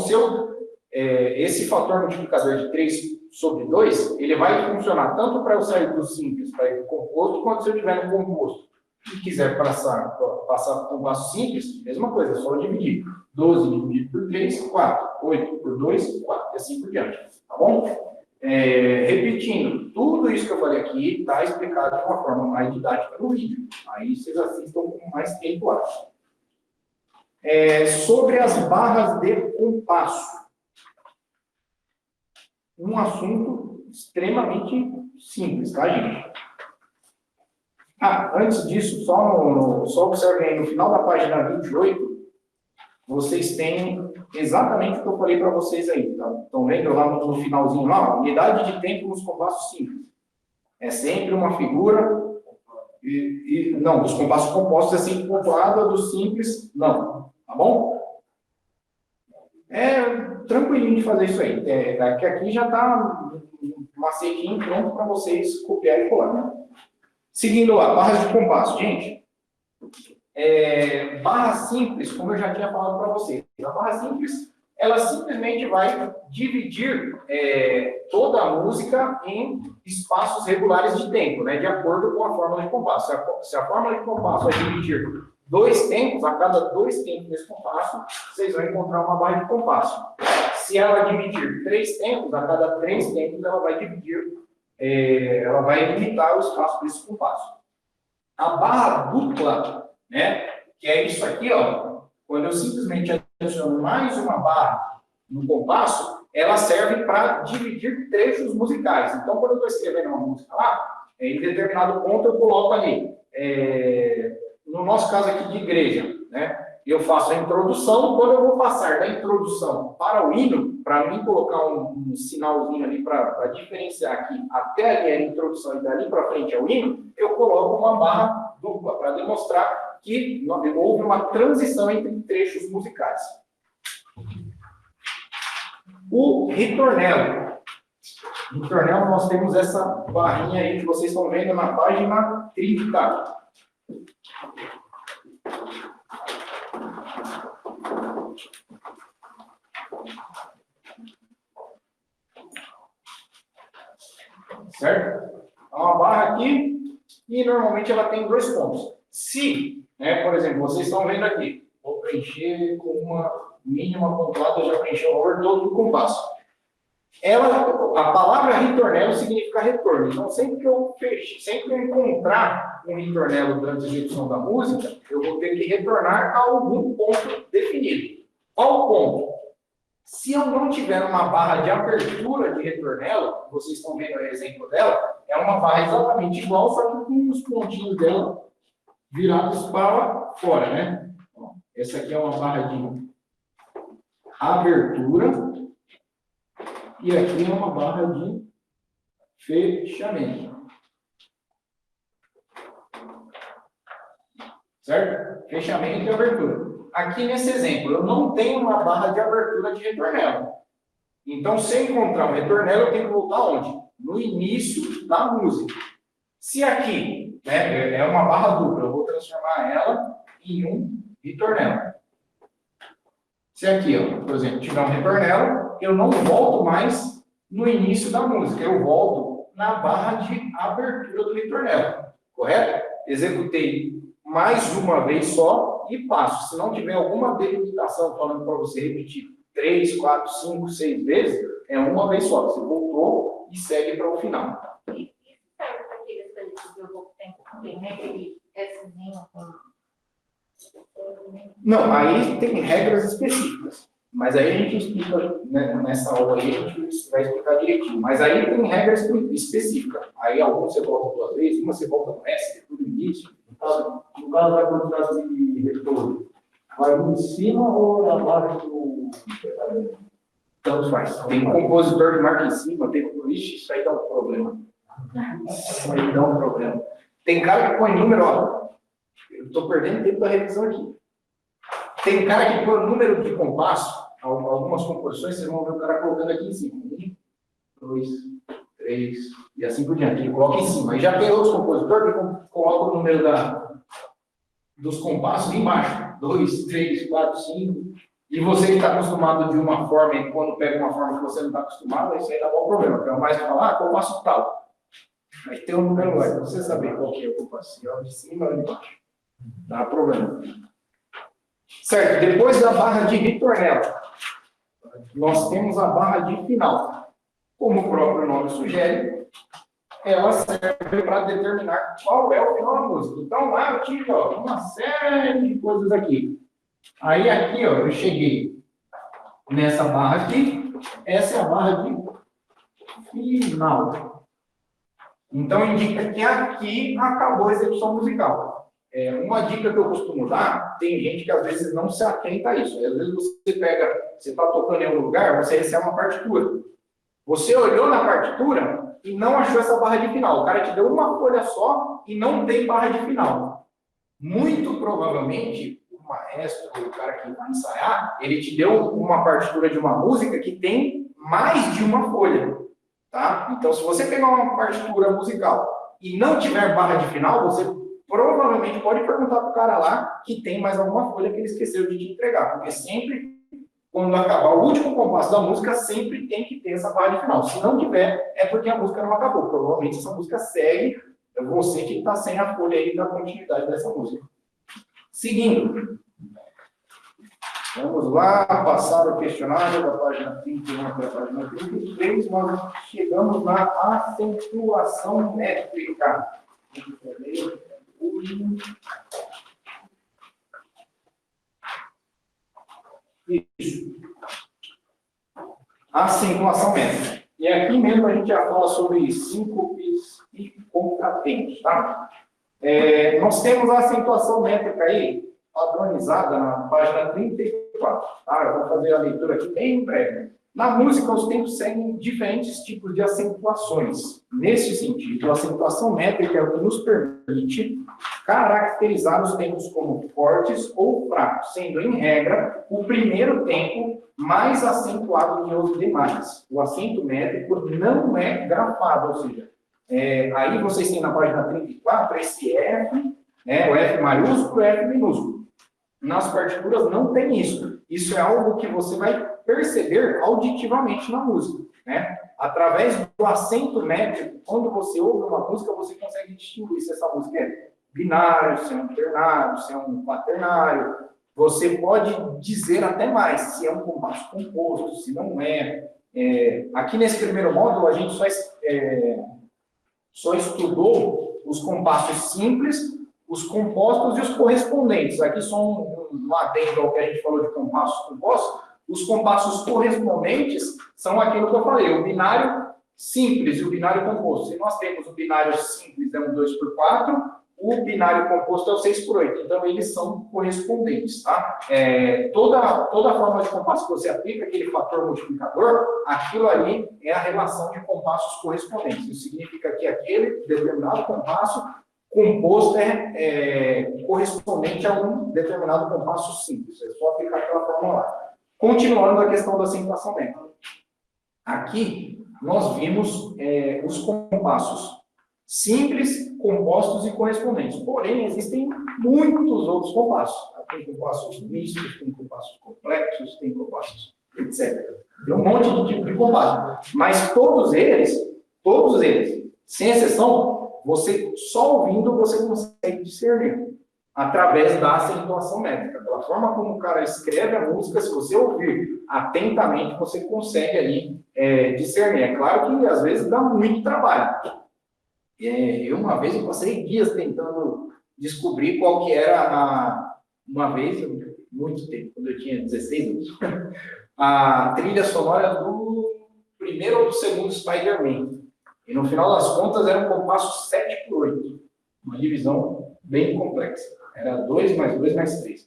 esse fator multiplicador de 3 sobre 2, ele vai funcionar tanto para eu sair do simples para ir para o composto, quanto se eu tiver no composto e quiser passar para um passo simples, mesma coisa, é só dividir. 12 dividido por 3, 4. 8 por 2, 4. E assim por diante. Tá bom? Repetindo, tudo isso que eu falei aqui está explicado de uma forma mais didática no vídeo. Aí vocês assistam com mais tempo lá. Sobre as barras de compasso. Um assunto extremamente simples, tá, gente? Antes disso, só observem aí, no final da página 28, vocês têm exatamente o que eu falei para vocês aí, tá? Estão vendo lá no finalzinho lá? Unidade de tempo nos compassos simples. É sempre uma figura, não, dos compassos compostos é sempre comparada, dos simples, não. Tá bom? Tranquilinho de fazer isso aí. Que aqui já está macetinho pronto para vocês copiar e colar, né? Seguindo lá, barras de compasso. Gente, barra simples, como eu já tinha falado para vocês, a barra simples, ela simplesmente vai dividir toda a música em espaços regulares de tempo, né, de acordo com a fórmula de compasso. Se a fórmula de compasso vai dividir 2 tempos, a cada 2 tempos nesse compasso, vocês vão encontrar uma barra de compasso. Se ela dividir 3 tempos, a cada 3 tempos ela vai ela vai limitar o espaço desse compasso. A barra dupla, né, que é isso aqui, ó, quando eu simplesmente adiciono mais uma barra no compasso, ela serve para dividir trechos musicais. Então, quando eu estou escrevendo uma música lá, em determinado ponto eu coloco ali, no nosso caso aqui de igreja, né, eu faço a introdução. Quando eu vou passar da introdução para o hino, para mim colocar um sinalzinho ali para diferenciar aqui até ali a introdução e dali para frente ao hino, eu coloco uma barra dupla para demonstrar que houve uma transição entre trechos musicais. O ritornelo. Ritornelo, nós temos essa barrinha aí que vocês estão vendo na página 30. Certo? É uma barra aqui e normalmente ela tem 2 pontos. Se, né, por exemplo, vocês estão vendo aqui, vou preencher com uma mínima pontuada, eu já preenchi o valor todo do compasso. A palavra ritornelo significa retorno. Então, sempre que eu encontrar um ritornelo durante a execução da música, eu vou ter que retornar a algum ponto definido. Qual ponto? Se eu não tiver uma barra de abertura de ritornelo, vocês estão vendo o exemplo dela, é uma barra exatamente igual, só que com os pontinhos dela virados para fora, né? Essa aqui é uma barra de abertura e aqui é uma barra de fechamento. Certo? Fechamento e abertura. Aqui nesse exemplo, eu não tenho uma barra de abertura de ritornelo. Então, se eu encontrar um ritornelo, eu tenho que voltar onde? No início da música. Se aqui, né, é uma barra dupla, eu vou transformar ela em um ritornelo. Se aqui, ó, por exemplo, tiver um ritornelo, eu não volto mais no início da música, eu volto na barra de abertura do ritornelo. Correto? Executei mais uma vez só e passo. Se não tiver alguma delimitação falando para você repetir 3, 4, 5, 6 vezes, é uma vez só. Você voltou e segue para o final. Isso serve para aqueles que eu vou ter, né? Aquele Szinho com... Não, aí tem regras específicas. Mas aí a gente explica, né, nessa aula aí, a gente vai explicar direitinho. Mas aí tem regras específicas. Aí alguns você volta 2 vezes, uma você volta no S, tudo início. No caso da quantidade de retorno, vai em cima ou na base do... Tanto faz. Tem compositor que marca em cima, tem... Ixi, isso aí dá um problema. Isso aí dá um problema. Tem cara que põe número, ó. Eu estou perdendo tempo da revisão aqui. Tem cara que põe o número de compasso, algumas composições, vocês vão ver o cara colocando aqui em cima. 1, 2, 3, e assim por diante. Ele coloca em cima. E já tem outros compositores que colocam o número dos compassos embaixo. 2, 3, 4, 5. E você que está acostumado de uma forma, e quando pega uma forma que você não está acostumado, isso aí dá bom problema. Então, mais falar, compasso tal. Aí tem um número lá, para você saber qual que é o compasso, se é o de cima ou de baixo. Dá problema. Certo, depois da barra de ritornelo, nós temos a barra de final. Como o próprio nome sugere, ela serve para determinar qual é o final da música. Então, lá eu tive uma série de coisas aqui. Aí, aqui, eu cheguei nessa barra aqui. Essa é a barra de final. Então, indica que aqui acabou a execução musical. Uma dica que eu costumo dar, tem gente que às vezes não se atenta a isso. Às vezes você está tocando em algum lugar, você recebe uma partitura. Você olhou na partitura e não achou essa barra de final. O cara te deu uma folha só e não tem barra de final. Muito provavelmente, o maestro, o cara que vai ensaiar, ele te deu uma partitura de uma música que tem mais de uma folha. Tá? Então, se você pegar uma partitura musical e não tiver barra de final, você provavelmente pode perguntar para o cara lá que tem mais alguma folha que ele esqueceu de te entregar. Porque sempre, quando acabar o último compasso da música, sempre tem que ter essa barra de final. Se não tiver, é porque a música não acabou. Provavelmente essa música segue, é você que está sem a folha aí da continuidade dessa música. Seguindo. Vamos lá, passar o questionário da página 31 para a página 33, nós chegamos na acentuação métrica. Isso. Acentuação métrica. E aqui mesmo a gente já fala sobre síncopes e contratempos, tá? Nós temos a acentuação métrica aí, padronizada na página 34. Tá? Eu vou fazer a leitura aqui bem breve. Na música, os tempos seguem diferentes tipos de acentuações. Nesse sentido, a acentuação métrica é o que nos permite caracterizar os tempos como fortes ou fracos, sendo, em regra, o primeiro tempo mais acentuado que os demais. O acento métrico não é grafado, ou seja, aí vocês têm na página 34 esse F, o F maiúsculo e o F minúsculo. Nas partituras não tem isso. Isso é algo que você vai perceber auditivamente na música, né? Através do acento métrico, quando você ouve uma música, você consegue distinguir se essa música é binário, se é um ternário, se é um quaternário. Você pode dizer até mais se é um compasso composto, se não é. Aqui nesse primeiro módulo, a gente só estudou os compassos simples, os compostos e os correspondentes. Aqui só um adendo ao que a gente falou de compassos compostos. Os compassos correspondentes são aquilo que eu falei, o binário simples e o binário composto. Se nós temos o binário simples, é um 2x4, o binário composto é o 6x8. Então, eles são correspondentes, tá? Toda forma de compasso que você aplica, aquele fator multiplicador, aquilo ali é a relação de compassos correspondentes. Isso significa que aquele determinado compasso composto é correspondente a um determinado compasso simples. É só aplicar aquela fórmula lá. Continuando a questão da acentuação métrica. Aqui, nós vimos os compassos simples, compostos e correspondentes. Porém, existem muitos outros compassos. Tem compassos mistos, tem compassos complexos, tem compassos, etc. Tem um monte de tipo de compasso. Mas todos eles, sem exceção, você só ouvindo você consegue discernir através da acentuação métrica. Pela forma como o cara escreve a música, se você ouvir atentamente, você consegue ali discernir. É claro que às vezes dá muito trabalho. Uma vez eu passei dias tentando descobrir qual que era uma vez, muito tempo, quando eu tinha 16 anos, a trilha sonora do primeiro ou do segundo Spider-Man. E no final das contas era um compasso 7x8, uma divisão bem complexa. Era 2 mais 2 mais 3.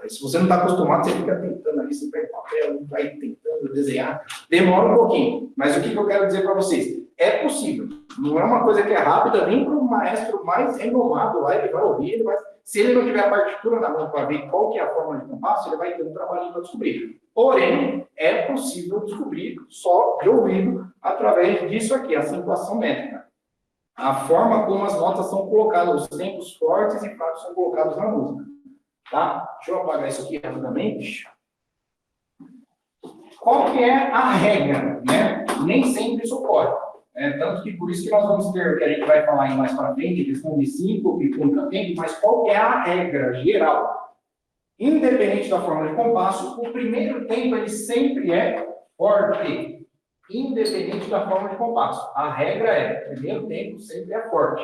Se você não está acostumado, você fica tentando ali, você pega papel, vai tentando desenhar. Demora um pouquinho. Mas o que eu quero dizer para vocês? É possível. Não é uma coisa que é rápida nem para um maestro mais renomado lá, ele vai ouvir, se ele não tiver a partitura na mão para ver qual que é a forma de compasso, ele vai ter um trabalhinho para descobrir. Porém, é possível descobrir só de ouvido através disso aqui, a acentuação métrica. A forma como as notas são colocadas, os tempos fortes e fracos são colocados na música. Tá? Deixa eu apagar isso aqui rapidamente. Qual que é a regra, né? Nem sempre isso ocorre. Tanto que por isso que nós vamos ter, que a gente vai falar aí mais para frente, questão de síncope, contratempo, mas qual que é a regra geral? Independente da forma de compasso, o primeiro tempo ele sempre é forte. Independente da forma de compasso. A regra é, o primeiro tempo sempre é forte.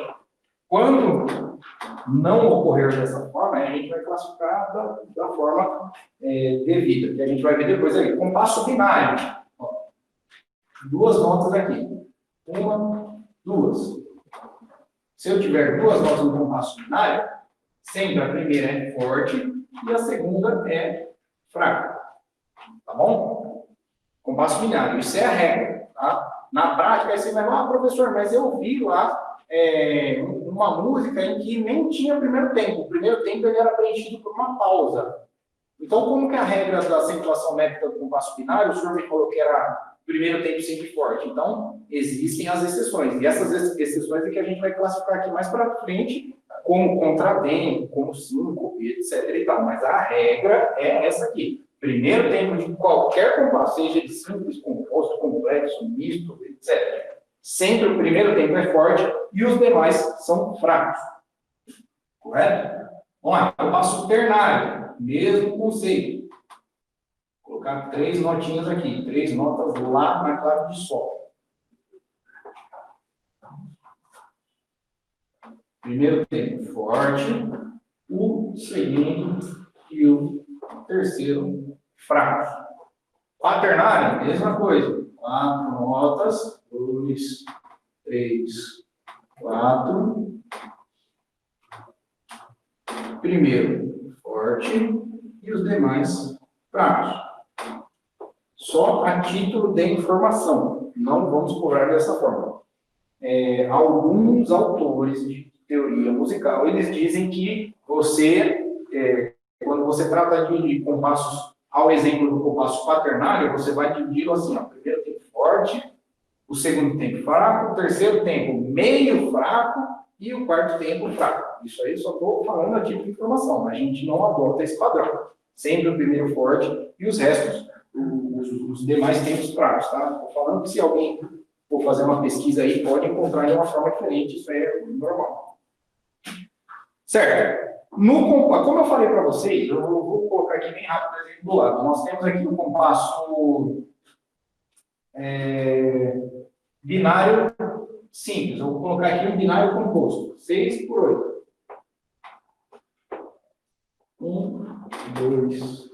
Quando não ocorrer dessa forma, a gente vai classificar da forma devida, que a gente vai ver depois aí. Compasso binário. Ó, duas notas aqui. Uma, duas. Se eu tiver duas notas no compasso binário, sempre a primeira é forte e a segunda é fraca. Tá bom? Compasso binário, isso é a regra. Tá? Na prática, aí você vai falar, professor, mas eu vi lá uma música em que nem tinha primeiro tempo. O primeiro tempo ele era preenchido por uma pausa. Então, como que é a regra da acentuação métrica do compasso binário? O senhor me falou que era primeiro tempo sempre forte. Então, existem as exceções. E essas exceções é que a gente vai classificar aqui mais para frente, como contratempo, como síncope, etc. e tal. Mas a regra é essa aqui. Primeiro tempo de qualquer compasso, seja de simples, composto, complexo, misto, etc. Sempre o primeiro tempo é forte e os demais são fracos. Correto? Vamos lá, compasso ternário, mesmo conceito. Vou colocar 3 notinhas aqui, 3 notas lá na clave de sol. Primeiro tempo forte, o segundo e o terceiro fraco. Quaternário, mesma coisa. 4 notas, 2, 3, 4. Primeiro forte e os demais fracos. Só a título de informação. Não vamos cobrar dessa forma. Alguns autores de teoria musical, eles dizem que quando você trata de compassos, ao exemplo do compasso quaternário, você vai dividir assim, ó, primeiro tempo forte, o segundo tempo fraco, o terceiro tempo meio fraco e o quarto tempo fraco. Isso aí só estou falando a título de informação, a gente não adota esse padrão. Sempre o primeiro forte e os restos, os demais tempos fracos, tá? Estou falando que se alguém for fazer uma pesquisa aí, pode encontrar de uma forma diferente, isso é normal. Certo? Como eu falei para vocês, eu vou colocar aqui bem rápido o exemplo do lado. Nós temos aqui um compasso binário simples. Eu vou colocar aqui um binário composto. 6 por 8. 1, 2,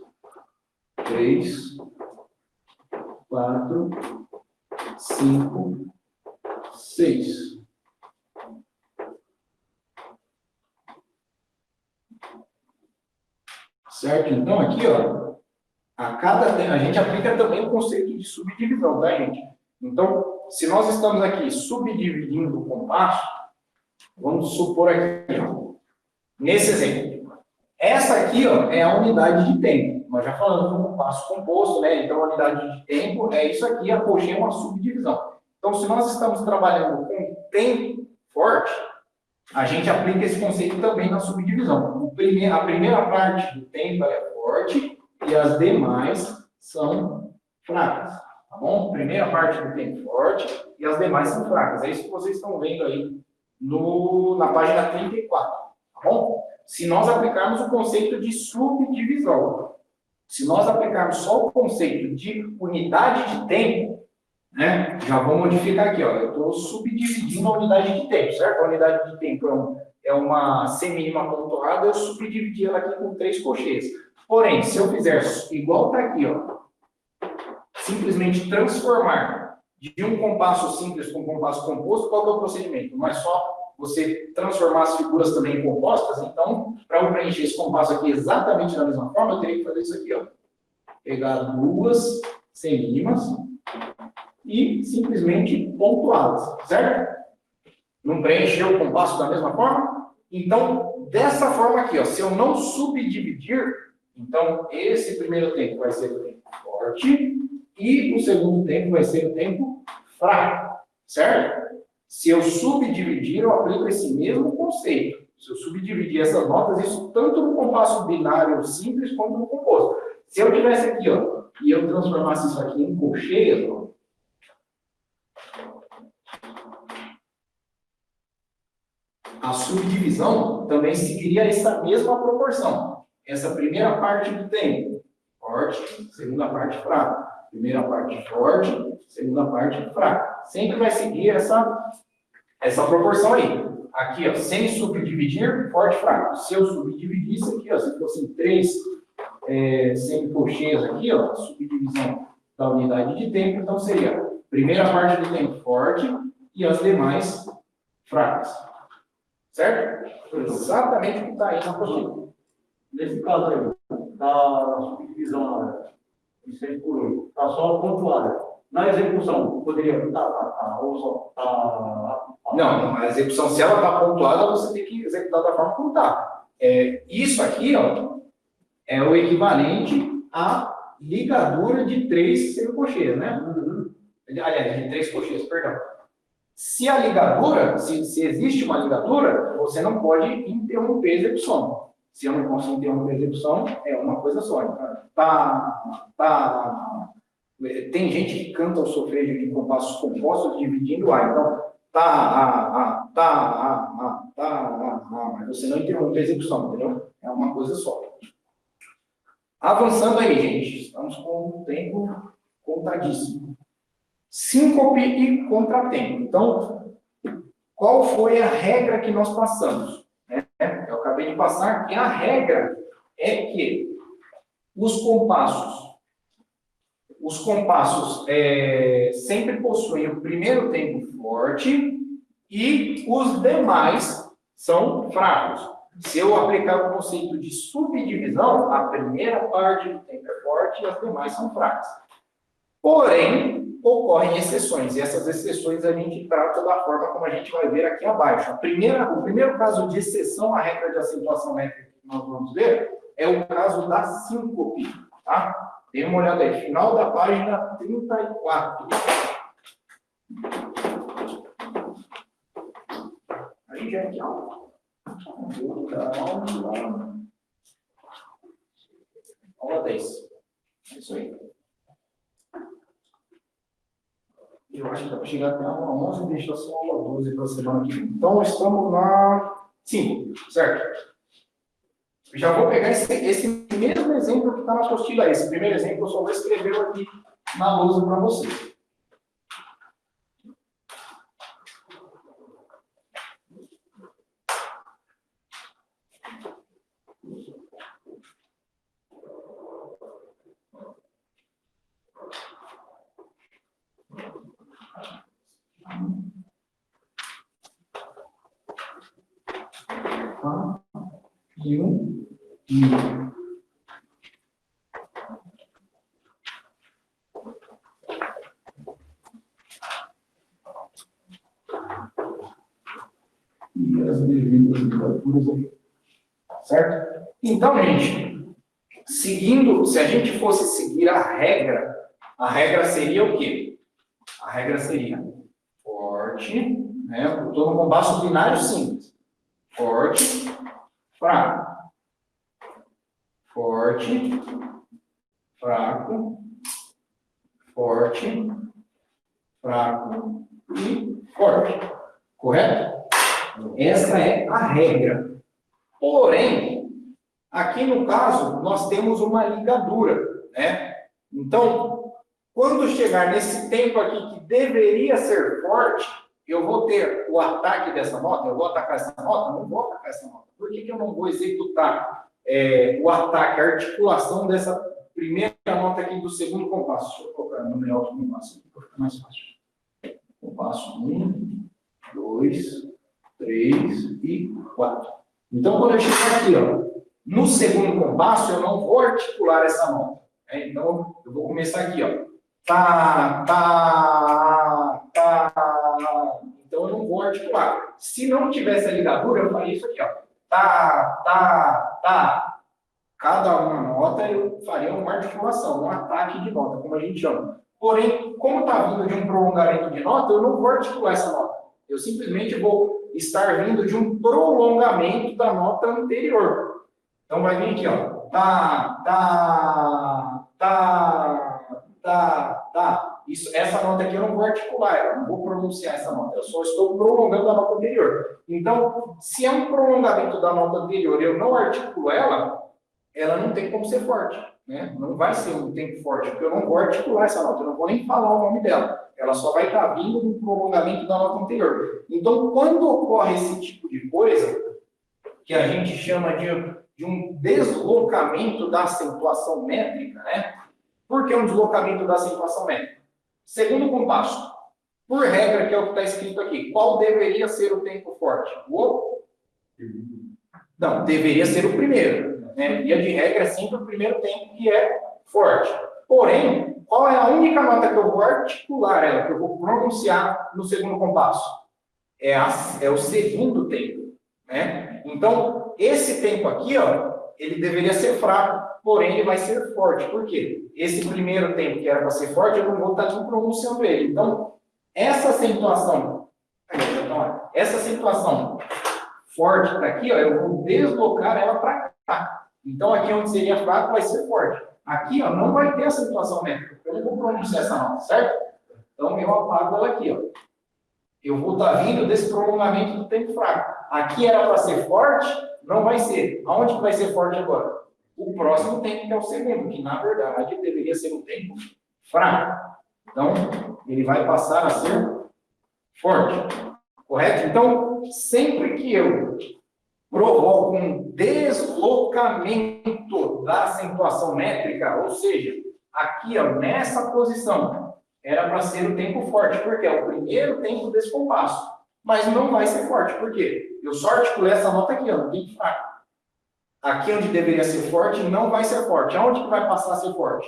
3, 4, 5, 6. Certo? Então, aqui, ó, a gente aplica também o conceito de subdivisão, tá, gente? Então, se nós estamos aqui subdividindo o compasso, vamos supor aqui, ó, nesse exemplo. Essa aqui, ó, é a unidade de tempo. Nós já falamos do compasso composto, né? Então, a unidade de tempo é isso aqui, apochei uma subdivisão. Então, se nós estamos trabalhando com tempo forte, a gente aplica esse conceito também na subdivisão. A primeira parte do tempo é forte e as demais são fracas. Tá bom? Primeira parte do tempo forte e as demais são fracas. É isso que vocês estão vendo aí na página 34. Tá bom? Se nós aplicarmos o conceito de subdivisão, se nós aplicarmos só o conceito de unidade de tempo, né? Já vou modificar aqui, ó. Eu estou subdividindo a unidade de tempo, certo? A unidade de tempo é uma semínima pontuada, eu subdividi ela aqui com 3 cocheias. Porém, se eu fizer igual está aqui, ó, simplesmente transformar de um compasso simples com um compasso composto, qual que é o procedimento? Não é só você transformar as figuras também em compostas, então, para eu preencher esse compasso aqui exatamente da mesma forma, eu teria que fazer isso aqui, ó. Pegar 2 semínimas e simplesmente pontuá-las, certo? Não preencheu o compasso da mesma forma? Então, dessa forma aqui, ó, se eu não subdividir, então esse primeiro tempo vai ser o tempo forte e o segundo tempo vai ser o tempo fraco, certo? Se eu subdividir, eu aplico esse mesmo conceito. Se eu subdividir essas notas, isso tanto no compasso binário simples quanto no composto. Se eu tivesse aqui, ó, e eu transformasse isso aqui em colcheias, ó, a subdivisão também seguiria essa mesma proporção. Essa primeira parte do tempo, forte, segunda parte fraca. Primeira parte forte, segunda parte fraca. Sempre vai seguir essa proporção aí. Aqui, ó, sem subdividir, forte, fraco. Se eu subdividir isso aqui, ó, se fossem 3 semicolcheias aqui, ó, subdivisão da unidade de tempo, então seria primeira parte do tempo forte e as demais fracas. Certo? Exatamente o que está aí na apostila. Nesse caso aí, da subdivisão de 6 por 8, está só pontuada. Na execução, poderia Não, a execução, se ela está pontuada, você tem que executar da forma como está. Isso aqui, ó, é o equivalente à ligadura de 3 semicolcheias, né? Aliás, de 3 colcheias, perdão. Se a ligadura, se existe uma ligadura, você não pode interromper a execução. Se eu não posso interromper a execução, é uma coisa só. Tem gente que canta o solfejo de compassos compostos dividindo o ar. Então, mas você não interrompe a execução, entendeu? É uma coisa só. Avançando aí, gente. Estamos com um tempo contadíssimo. Síncope e contratempo. Então, qual foi a regra que nós passamos? Eu acabei de passar que a regra é que os compassos sempre possuem o primeiro tempo forte e os demais são fracos. Se eu aplicar o conceito de subdivisão, a primeira parte do tempo é forte e as demais são fracas. Porém, ocorrem exceções, e essas exceções a gente trata da forma como a gente vai ver aqui abaixo. O primeiro caso de exceção à regra de acentuação métrica que nós vamos ver é o caso da síncope, tá? Dê uma olhada aí, final da página 34. Aí, gente, ó. Aula 10. É isso aí. Eu acho que dá para chegar até a aula 11 e deixar só a aula 12 para a semana que vem. Então, estamos na 5, certo? Já vou pegar esse mesmo exemplo que está na apostila. Esse primeiro exemplo eu só vou escrever aqui na lousa para vocês. E um. E as devidas literaturas aqui. Certo? Então, gente, seguindo, se a gente fosse seguir a regra seria o quê? A regra seria forte, né? Eu estou no compasso binário simples. Forte, fraco. Forte, fraco, forte, fraco e forte. Correto? Essa é a regra. Porém, aqui no caso, nós temos uma ligadura, né? Então, quando chegar nesse tempo aqui que deveria ser forte, eu vou ter o ataque dessa nota, eu vou atacar essa nota? Não vou atacar essa nota. Por que eu não vou executar o ataque, a articulação dessa primeira nota aqui do segundo compasso? Deixa eu colocar no numeral do compasso, para ficar mais fácil. Compasso 1, 2, 3 e 4. Então, quando eu chegar aqui, ó, no segundo compasso, eu não vou articular essa nota. Então, eu vou começar aqui, ó. Então eu não vou articular. Se não tivesse a ligadura, eu faria isso aqui, ó. Tá, tá, tá. Cada uma nota eu faria uma articulação, um ataque de nota, como a gente chama. Porém, como está vindo de um prolongamento de nota, eu não vou articular essa nota. Eu simplesmente vou estar vindo de um prolongamento da nota anterior. Então vai vir aqui, ó. Tá, tá, tá, tá, tá. Isso, essa nota aqui eu não vou articular, eu não vou pronunciar essa nota. Eu só estou prolongando a nota anterior. Então, se é um prolongamento da nota anterior e eu não articulo ela não tem como ser forte, né? Não vai ser um tempo forte, porque eu não vou articular essa nota, eu não vou nem falar o nome dela. Ela só vai estar vindo do prolongamento da nota anterior. Então, quando ocorre esse tipo de coisa, que a gente chama de um deslocamento da acentuação métrica, né? Por que um deslocamento da acentuação métrica? Segundo compasso, por regra, que é o que está escrito aqui, qual deveria ser o tempo forte? Não, deveria ser o primeiro. Né? Via de regra, é sempre o primeiro tempo que é forte. Porém, qual é a única nota que eu vou articular ela, que eu vou pronunciar no segundo compasso? É o segundo tempo. Né? Então, esse tempo aqui, ó, ele deveria ser fraco, porém ele vai ser forte. Por quê? Esse primeiro tempo que era para ser forte, eu não vou estar aqui pronunciando ele. Então, essa situação forte que está aqui, ó, eu vou deslocar ela para cá. Então, aqui onde seria fraco vai ser forte. Aqui, ó, não vai ter acentuação métrica. Eu não vou pronunciar essa nota, certo? Então, eu apago ela aqui, ó. Eu vou estar vindo desse prolongamento do tempo fraco. Aqui era para ser forte, não vai ser. Aonde que vai ser forte agora? O próximo tempo, que é o segundo, que na verdade deveria ser um tempo fraco. Então, ele vai passar a ser forte. Correto? Então, sempre que eu provoco um deslocamento da acentuação métrica, ou seja, aqui, ó, nessa posição, era para ser o tempo forte, porque é o primeiro tempo desse compasso. Mas não vai ser forte, por quê? Eu só articulei essa nota aqui, ó, no tempo fraco. Aqui onde deveria ser forte, não vai ser forte. Aonde que vai passar a ser forte?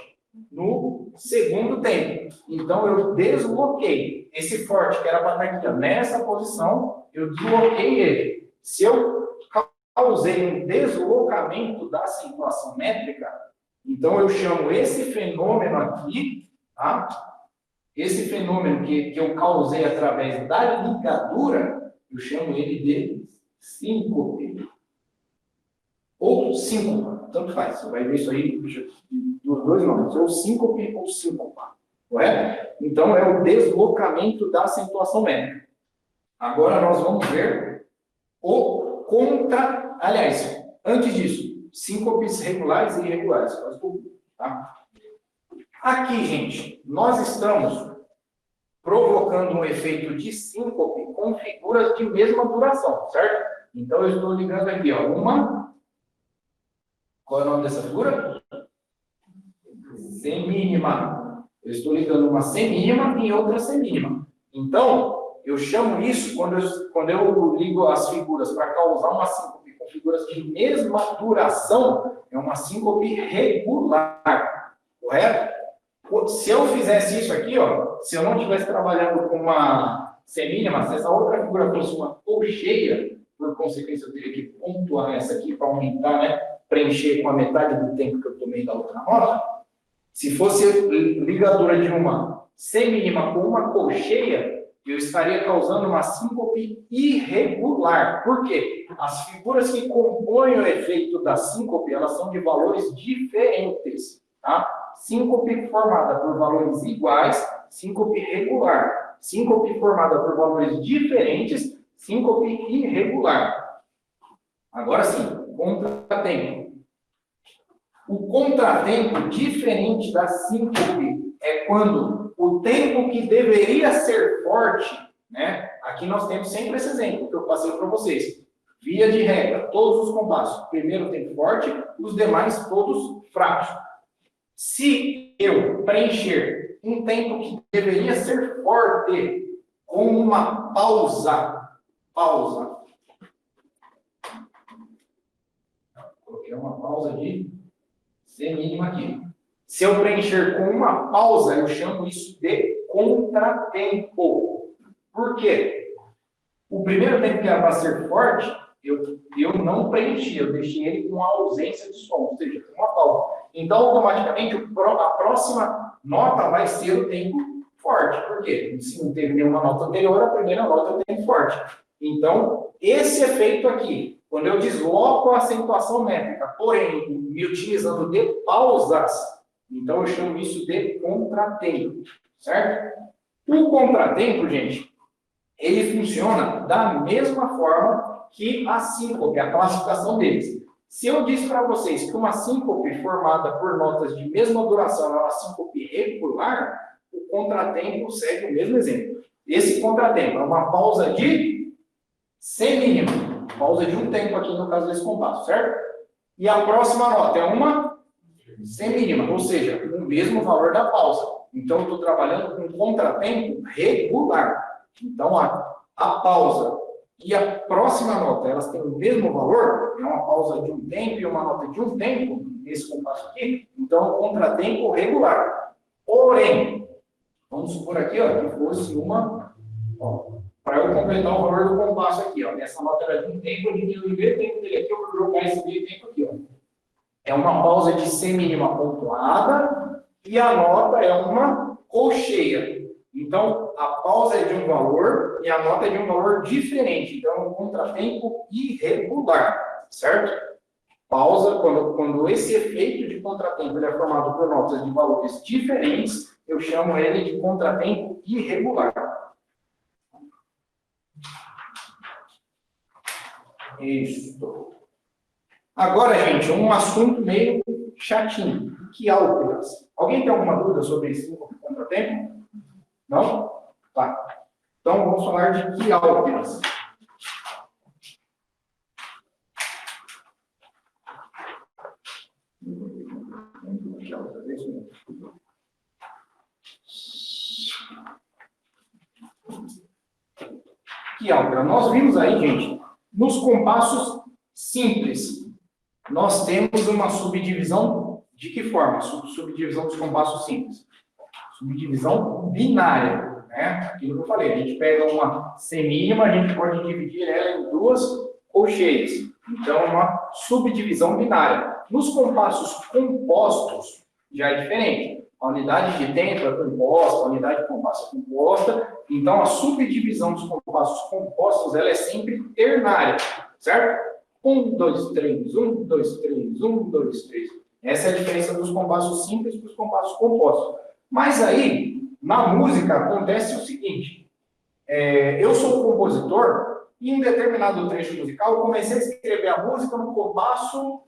No segundo tempo. Então, eu desloquei esse forte, que era para estar aqui, ó, nessa posição, eu desloquei ele. Se eu causei um deslocamento da acentuação métrica, então eu chamo esse fenômeno aqui, tá? Esse fenômeno que eu causei através da ligadura, eu chamo ele de síncope. Ou síncopa, tanto faz. Você vai ver isso aí dos dois nomes, ou síncope ou síncopa. Correto? Então, é o deslocamento da acentuação métrica. Agora, nós vamos ver o contra... Aliás, antes disso, síncopes regulares e irregulares. Tá? Aqui, gente, nós estamos provocando um efeito de síncope com figuras de mesma duração, certo? Então, eu estou ligando aqui, ó, uma... Qual é o nome dessa figura? Semínima. Eu estou ligando uma semínima e outra semínima. Então, eu chamo isso, quando eu ligo as figuras para causar uma síncope com figuras de mesma duração, é uma síncope regular. Correto? Se eu fizesse isso aqui, ó, se eu não estivesse trabalhando com uma semínima, se essa outra figura fosse uma colcheia, por consequência eu teria que pontuar essa aqui para aumentar, né, preencher com a metade do tempo que eu tomei da outra nota. Se fosse ligadura de uma semínima com uma colcheia, eu estaria causando uma síncope irregular. Por quê? As figuras que compõem o efeito da síncope, elas são de valores diferentes. Tá? Síncope formada por valores iguais, síncope regular. Síncope formada por valores diferentes, síncope irregular. Agora sim, contratempo. O contratempo diferente da síncope é quando o tempo que deveria ser forte, né? Aqui nós temos sempre esse exemplo que eu passei para vocês. Via de regra, todos os compassos. Primeiro tempo forte, os demais todos fracos. Se eu preencher um tempo que deveria ser forte com uma pausa, coloquei uma pausa de semínima aqui. Se eu preencher com uma pausa, eu chamo isso de contratempo. Por quê? O primeiro tempo que era para ser forte, eu não preenchi, eu deixei ele com a ausência de som, ou seja, com uma pausa. Então, automaticamente, a próxima nota vai ser o tempo forte. Por quê? Se não teve nenhuma nota anterior, a primeira nota é o tempo forte. Então, esse efeito aqui, quando eu desloco a acentuação métrica, porém, me utilizando de pausas, então eu chamo isso de contratempo, certo? O contratempo, gente, ele funciona da mesma forma que a síncope, a classificação deles. Se eu disse para vocês que uma síncope formada por notas de mesma duração é uma síncope regular, o contratempo segue o mesmo exemplo. Esse contratempo é uma pausa de semínima, pausa de um tempo aqui no caso desse compasso, certo? E a próxima nota é uma semínima, ou seja, o mesmo valor da pausa. Então, eu estou trabalhando com contratempo regular. Então, a pausa e a próxima nota, elas têm o mesmo valor, é uma pausa de um tempo e uma nota de um tempo, nesse compasso aqui, então é um contratempo regular. Porém, vamos supor aqui, ó, que fosse uma, para eu completar o valor do compasso aqui, ó, essa nota era de um tempo, eu diminuí o meio tempo dele aqui, eu vou jogar esse meio tempo aqui, ó. É uma pausa de semínima pontuada e a nota é uma colcheia. Então, a pausa é de um valor e a nota é de um valor diferente. Então, é um contratempo irregular, certo? Pausa, quando esse efeito de contratempo ele é formado por notas de valores diferentes, eu chamo ele de contratempo irregular. Isso. Agora, gente, um assunto meio chatinho. Que álgebras? Alguém tem alguma dúvida sobre esse contratempo? Não? Tá. Então, vamos falar de que álgebras? Que álgebra? Nós vimos aí, gente, nos compassos simples, nós temos uma subdivisão de que forma? Subdivisão dos compassos simples. Subdivisão binária, né? Aquilo que eu falei, a gente pega uma semínima, a gente pode dividir ela em duas colcheias. Então, é uma subdivisão binária. Nos compassos compostos, já é diferente. A unidade de tempo é composta, a unidade de compasso é composta. Então, a subdivisão dos compassos compostos, ela é sempre ternária, certo? 1, 2, 3, 1, 2, 3, 1, 2, 3. Essa é a diferença dos compassos simples para os compassos compostos. Mas aí, na música, acontece o seguinte. Eu sou um compositor e em um determinado trecho musical eu comecei a escrever a música num compasso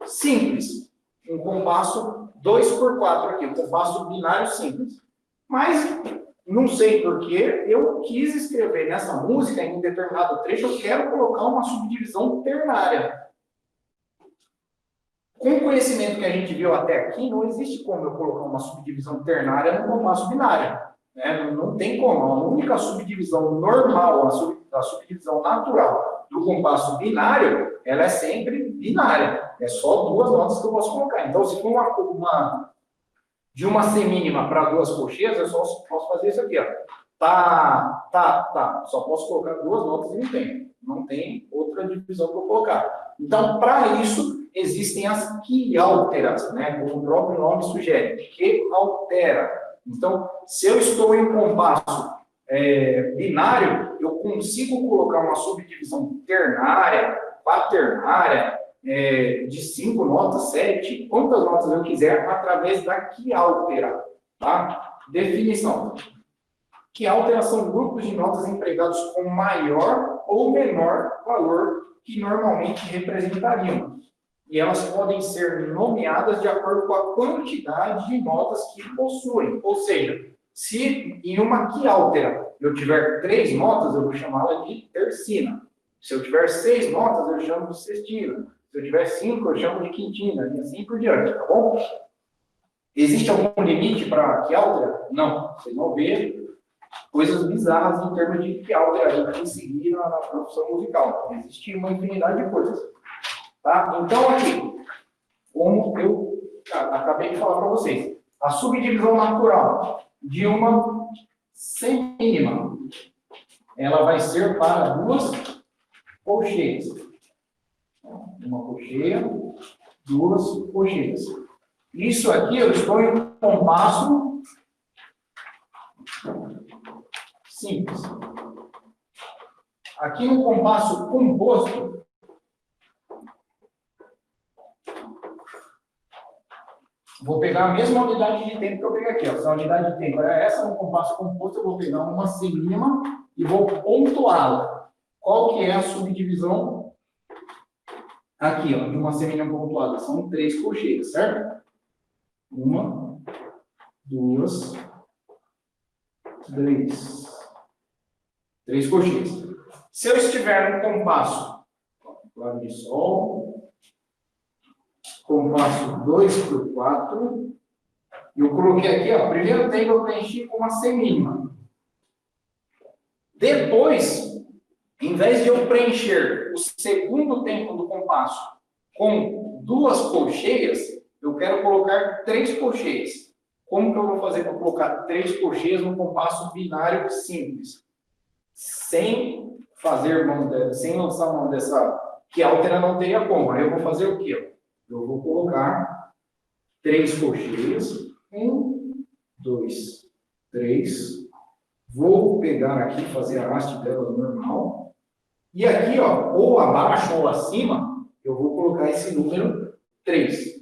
simples. Um compasso 2/4 aqui, um compasso binário simples. Mas, não sei porquê, eu quis escrever nessa música, em um determinado trecho, eu quero colocar uma subdivisão ternária. Com o conhecimento que a gente viu até aqui, não existe como eu colocar uma subdivisão ternária no compasso binário. Né? Não tem como. A única subdivisão normal, a subdivisão natural do compasso binário, ela é sempre binária. É só duas notas que eu posso colocar. Então, se for de uma semínima para duas colcheias, eu só posso fazer isso aqui, ó. Tá. Só posso colocar duas notas e não tem. Não tem outra divisão para eu colocar. Então, para isso, existem as quiálteras, né? Como o próprio nome sugere, que altera. Então, se eu estou em um compasso binário, eu consigo colocar uma subdivisão ternária, quaternária, de 5 notas, 7, quantas notas eu quiser, através da quiáltera. Tá? Definição. Quiálteras são grupos de notas empregados com maior ou menor valor que normalmente representariam. E elas podem ser nomeadas de acordo com a quantidade de notas que possuem. Ou seja, se em uma quiáltera eu tiver 3 notas, eu vou chamá-la de tercina. Se eu tiver 6 notas, eu chamo de sextina. Se eu tiver 5, eu chamo de quintina, e assim por diante, tá bom? Existe algum limite para quiáltera? Não. Vocês vão ver coisas bizarras em termos de quiáltera a gente seguir na profissão musical. Existe uma infinidade de coisas. Tá? Então, aqui, como eu acabei de falar para vocês, a subdivisão natural de uma semínima ela vai ser para duas colcheias. Uma colcheia, duas colcheias. Isso aqui eu estou em um compasso simples. Aqui no compasso composto, vou pegar a mesma unidade de tempo que eu peguei aqui. Ó. Se a unidade de tempo era essa, no compasso composto, eu vou pegar uma semínima e vou pontuá-la. Qual que é a subdivisão aqui, ó, de uma semínima pontuada? São 3 colcheias, certo? 1, 2, 3. 3 colcheias. Se eu estiver no compasso, claro de sol, compasso 2/4, eu coloquei aqui, ó, primeiro tempo eu preenchi com uma semínima. Depois, em vez de eu preencher o segundo tempo do compasso com 2 colcheias, eu quero colocar 3 colcheias. Como que eu vou fazer para colocar 3 colcheias no compasso binário simples? Sem fazer sem lançar mão dessa que altera não teria como. Aí eu vou fazer o quê? Eu vou colocar 3 colcheias. 1, 2, 3. Vou pegar aqui, fazer a haste dela normal. E aqui, ó, ou abaixo ou acima, eu vou colocar esse número 3.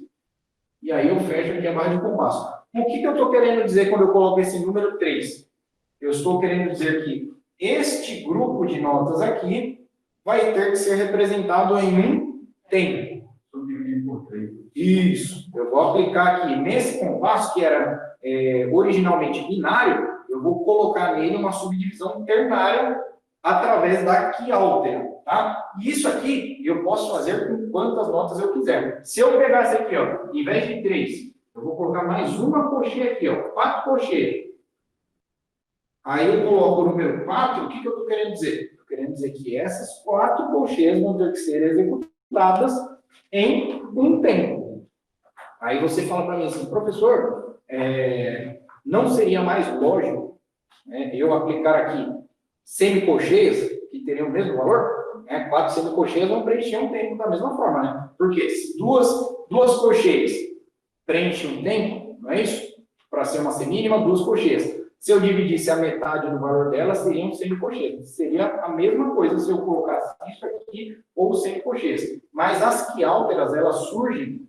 E aí eu fecho aqui a barra de compasso. O que eu estou querendo dizer quando eu coloco esse número 3? Eu estou querendo dizer que este grupo de notas aqui vai ter que ser representado em um tempo. Subdividido por 3. Isso. Eu vou aplicar aqui nesse compasso, que era originalmente binário, eu vou colocar nele uma subdivisão ternária através da que altera, tá? E isso aqui eu posso fazer com quantas notas eu quiser. Se eu pegasse aqui, ó, em vez de 3, eu vou colocar mais uma colcheia aqui, ó, 4 colcheias. Aí eu coloco o número 4, o que eu estou querendo dizer? Estou querendo dizer que essas 4 colcheias vão ter que ser executadas em um tempo. Aí você fala para mim assim, professor, não seria mais lógico, né, eu aplicar aqui semicolcheias, que teriam o mesmo valor? 4 semicolcheias vão preencher um tempo da mesma forma, né? Porque se duas colcheias preenchem um tempo, não é isso? Para ser uma semínima, 2 colcheias. Se eu dividisse a metade do valor dela, seriam semicolcheias. Seria a mesma coisa se eu colocasse isso aqui ou semicolcheias. Mas as quiálteras, elas surgem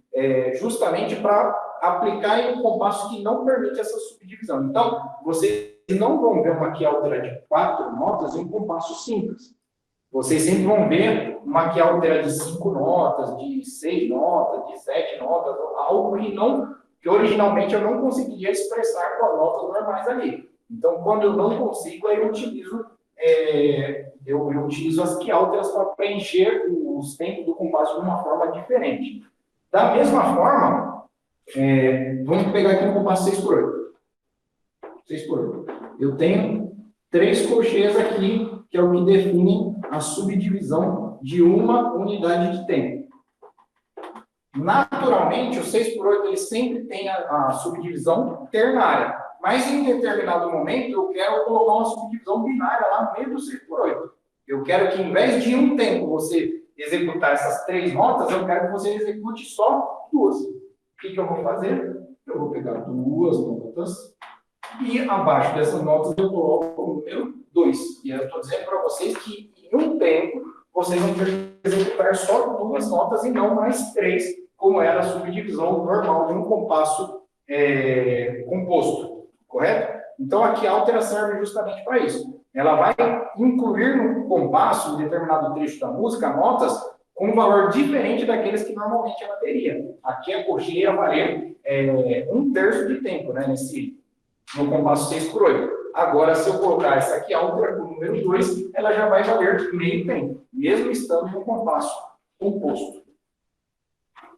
justamente para aplicar em um compasso que não permite essa subdivisão. Então, vocês não vão ver uma quiáltera de 4 notas em um compasso simples. Vocês sempre vão ver uma quiáltera de 5 notas, de 6 notas, de 7 notas, algo que originalmente eu não conseguiria expressar com as notas normais ali. Então, quando eu não consigo, aí eu utilizo as quiálteras para preencher os tempos do compasso de uma forma diferente. Da mesma forma, vamos pegar aqui um compasso 6/8. 6/8. Eu tenho 3 colcheias aqui, que é o que define a subdivisão de uma unidade de tempo. Naturalmente, o 6/8 ele sempre tem a subdivisão ternária, mas em determinado momento eu quero colocar uma subdivisão binária lá no meio do 6/8. Eu quero que, em vez de um tempo você executar essas 3 notas, eu quero que você execute só 2. O que eu vou fazer? Eu vou pegar 2 notas e abaixo dessas notas eu coloco o número 2. E eu estou dizendo para vocês que em um tempo vocês vão ter que executar só 2 notas e não mais 3, como era a subdivisão normal de um compasso composto, correto? Então, a quiáltera serve justamente para isso. Ela vai incluir no compasso, em determinado trecho da música, notas com um valor diferente daqueles que normalmente ela teria. Aqui a colcheia ia valer 1/3 de tempo, né, no compasso 6/8. Agora, se eu colocar essa quiáltera com o número 2, ela já vai valer meio tempo, mesmo estando em um compasso composto.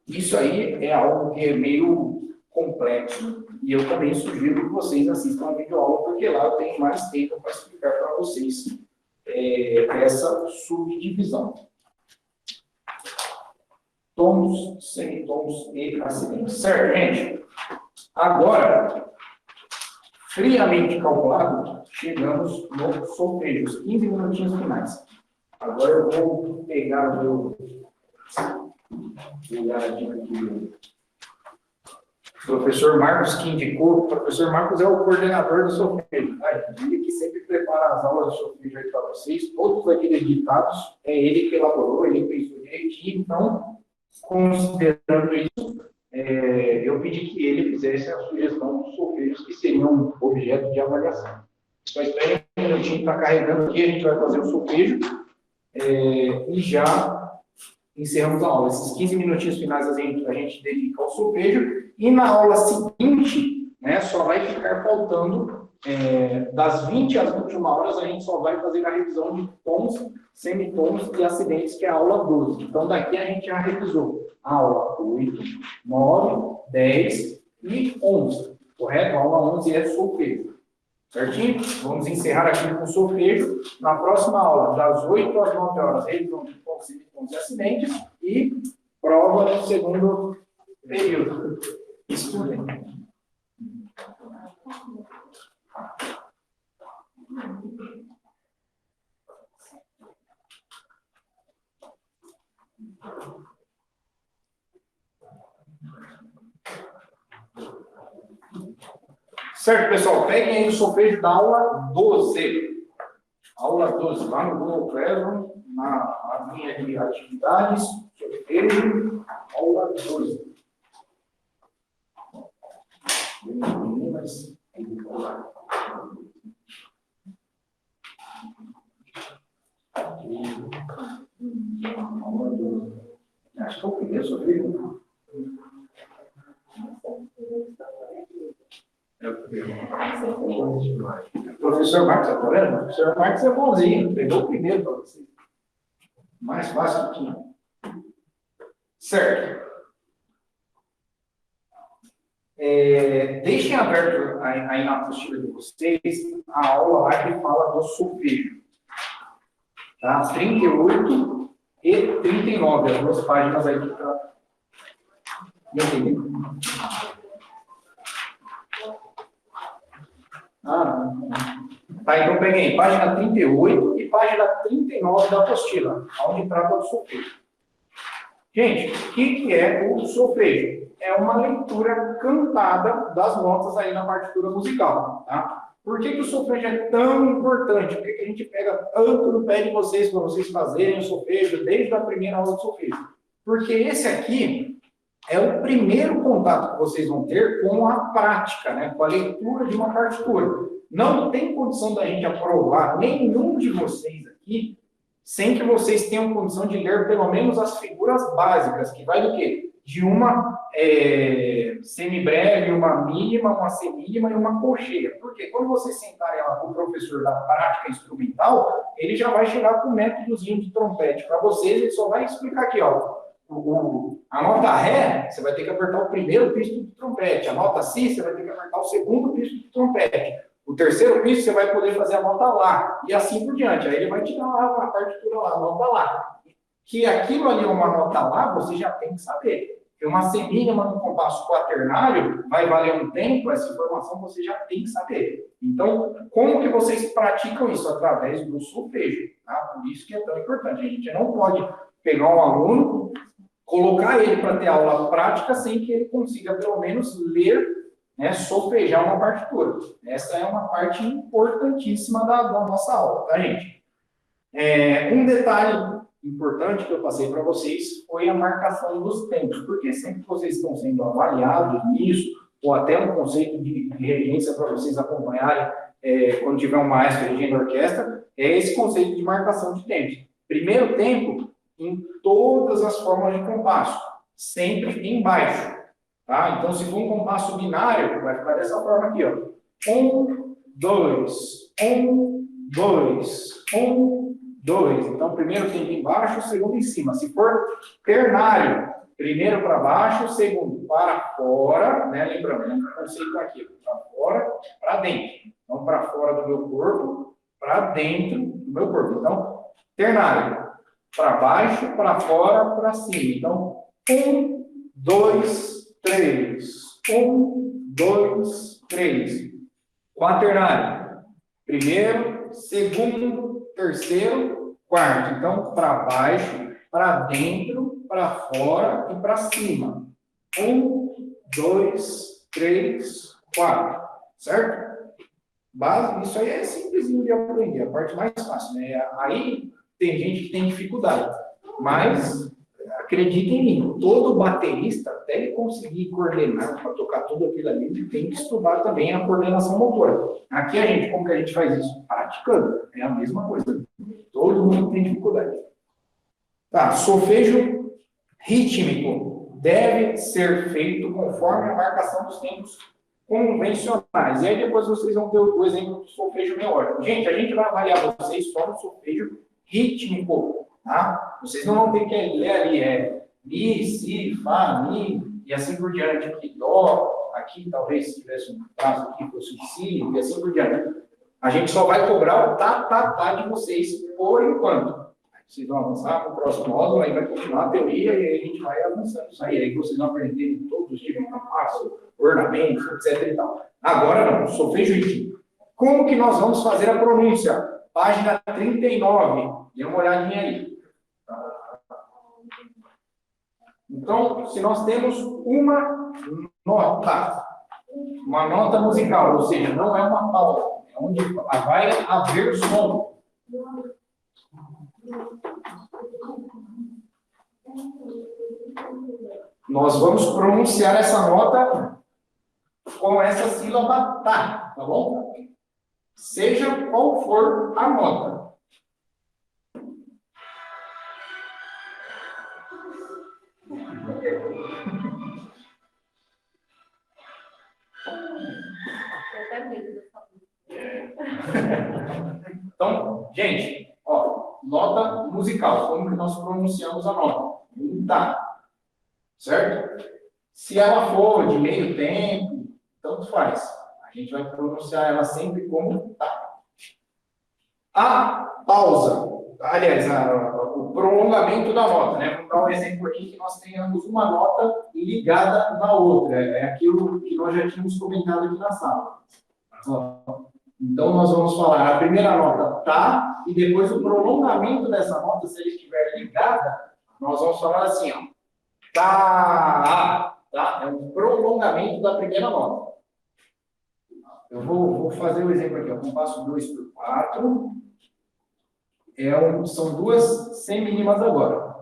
Isso aí é algo que é meio complexo e eu também sugiro que vocês assistam a videoaula, porque lá eu tenho mais tempo para explicar para vocês essa subdivisão. Tons, semitons e acidentes. Certo, gente? Agora, friamente calculado, chegamos no solfejo, os 15 minutinhos finais. Agora eu vou pegar o meu... Pegar a dica do professor Marcos, que indicou. O professor Marcos é o coordenador do solfejo. Ele que sempre prepara as aulas de solfejo aí para vocês. Todos aqueles ditados, é ele que elaborou, ele pensou direitinho. Então, considerando isso, eu pedi que ele fizesse a sugestão dos solfejos que seriam objeto de avaliação. Só esperem um minutinho, está carregando aqui, a gente vai fazer o solfejo e já encerramos a aula. Esses 15 minutinhos finais a gente dedica ao solfejo e na aula seguinte, né, só vai ficar faltando, das 20 às 21 horas, a gente só vai fazer a revisão de tons, semitons e acidentes, que é a aula 12. Então, daqui a gente já revisou a aula 8, 9, 10 e 11, correto? A aula 11 é solfejo. Certinho? Vamos encerrar aqui com o solfejo. Na próxima aula, das 8 às 9 horas, revisão de tons, semitons e acidentes e prova no segundo período. Estudem. Certo, pessoal? Peguem aí o solfejo da aula 12. Aula 12, lá no Google Classroom, na linha de atividades, solfejo, aula 12. Meninas, acho que é o primeiro solfejo. O professor Marcos, está vendo? O professor Marcos é bonzinho, pegou o primeiro para você. Mais fácil que tinha. Certo. Deixem aberto aí na apostila de vocês a aula lá que fala do solfejo. Tá? 38 e 39, as duas páginas aí que está. Entendeu? Tá, então peguei página 38 e página 39 da apostila, onde trata do solfejo. Gente, o que é o solfejo? É uma leitura cantada das notas aí na partitura musical, tá? Por que o solfejo é tão importante? Por que a gente pega tanto no pé de vocês para vocês fazerem o solfejo desde a primeira aula de solfejo? Porque esse aqui é o primeiro contato que vocês vão ter com a prática, né? Com a leitura de uma partitura. Não tem condição da gente aprovar nenhum de vocês aqui sem que vocês tenham condição de ler pelo menos as figuras básicas, que vai do quê? De uma semibreve, uma mínima, uma semínima e uma colcheia. Porque quando vocês sentarem lá com o professor da prática instrumental, ele já vai chegar com o métodozinho de trompete para vocês, ele só vai explicar aqui, ó. A nota Ré, você vai ter que apertar o primeiro pisto do trompete. A nota Si, você vai ter que apertar o segundo pisto do trompete. O terceiro pisto, você vai poder fazer a nota Lá. E assim por diante. Aí ele vai te dar lá a partitura lá, a nota Lá. Que aquilo ali é uma nota Lá, você já tem que saber. Porque uma semínima no compasso quaternário vai valer um tempo, essa informação você já tem que saber. Então, como que vocês praticam isso? Através do solfejo. Tá? Por isso que é tão importante. A gente não pode pegar um aluno, colocar ele para ter aula prática sem que ele consiga, pelo menos, ler, né, solfejar uma partitura. Essa é uma parte importantíssima da nossa aula, tá, gente? Um detalhe importante que eu passei para vocês foi a marcação dos tempos, porque sempre que vocês estão sendo avaliados nisso, ou até um conceito de regência para vocês acompanharem quando tiver um maestro regendo a orquestra, é esse conceito de marcação de tempos. Primeiro tempo, em todas as formas de compasso, sempre em baixo, tá? Então, se for um compasso binário, vai ficar dessa forma aqui, ó. 1, 2, 1, 2, 1, 2. Então, primeiro tempo em baixo, segundo em cima. Se for ternário, primeiro para baixo, segundo para fora, né? Lembrando, o conceito aqui, para fora, para dentro. Então, para fora do meu corpo, para dentro do meu corpo. Então, ternário. Para baixo, para fora, para cima. Então, 1, 2, 3. 1, 2, 3. Quaternário. Primeiro, segundo, terceiro, quarto. Então, para baixo, para dentro, para fora e para cima. 1, 2, 3, 4. Certo? Isso aí é simplesinho de aprender, a parte mais fácil, né? Aí tem gente que tem dificuldade, mas acreditem em mim, todo baterista, até ele conseguir coordenar para tocar tudo aquilo ali, ele tem que estudar também a coordenação motora. Aqui como que a gente faz isso? Praticando, é a mesma coisa. Todo mundo tem dificuldade. Tá, solfejo rítmico deve ser feito conforme a marcação dos tempos convencionais. E aí depois vocês vão ter o exemplo do solfejo melódico. Gente, a gente vai avaliar vocês só no solfejo rítmico, tá? Vocês não vão ter que ler ali, mi, si, fá, mi, e assim por diante. Aqui, dó, aqui talvez se tivesse um traço aqui, fosse um si, e assim por diante. A gente só vai cobrar o tá de vocês por enquanto. Vocês vão avançar para o próximo módulo, aí vai continuar a teoria e aí a gente vai avançando isso aí. Aí vocês vão aprender todos os tipos de compasso, ornamentos, etc. e tal. Agora não, solfejo rítmico. Como que nós vamos fazer a pronúncia? Página 39. Dê uma olhadinha aí. Então, se nós temos uma nota musical, ou seja, não é uma pausa, é onde vai haver som. Nós vamos pronunciar essa nota com essa sílaba tá bom? Seja qual for a nota. Então, gente, nota musical, como que nós pronunciamos a nota? Tá. Certo? Se ela for de meio tempo, tanto faz. A gente vai pronunciar ela sempre como tá. A pausa, aliás, o prolongamento da nota, né? Vamos dar um exemplo aqui que nós tenhamos uma nota ligada na outra. É aquilo que nós já tínhamos comentado aqui na sala. Então, nós vamos falar a primeira nota tá, e depois o prolongamento dessa nota, se ela estiver ligada, nós vamos falar assim, tá? É um prolongamento da primeira nota. Eu vou fazer o exemplo aqui, compasso 2/4. São duas semínimas agora.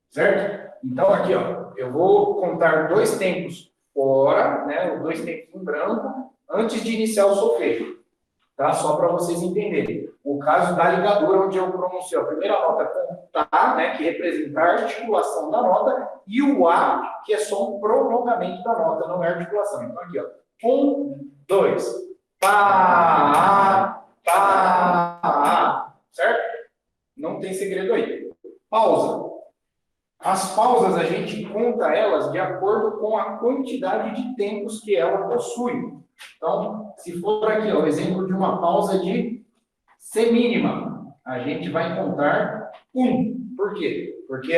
Certo? Então, aqui, eu vou contar 2 tempos fora, né? 2 tempos em branco, antes de iniciar o solfejo. Tá? Só para vocês entenderem. O caso da ligadura, onde eu pronuncio a primeira nota com tá, né? Que representa a articulação da nota, e o A, que é só um prolongamento da nota, não é articulação. Então, aqui, 1, 2, pá, certo? Não tem segredo aí. Pausa. As pausas, a gente conta elas de acordo com a quantidade de tempos que ela possui. Então, se for aqui, o exemplo de uma pausa de semínima, a gente vai contar 1. Por quê? Porque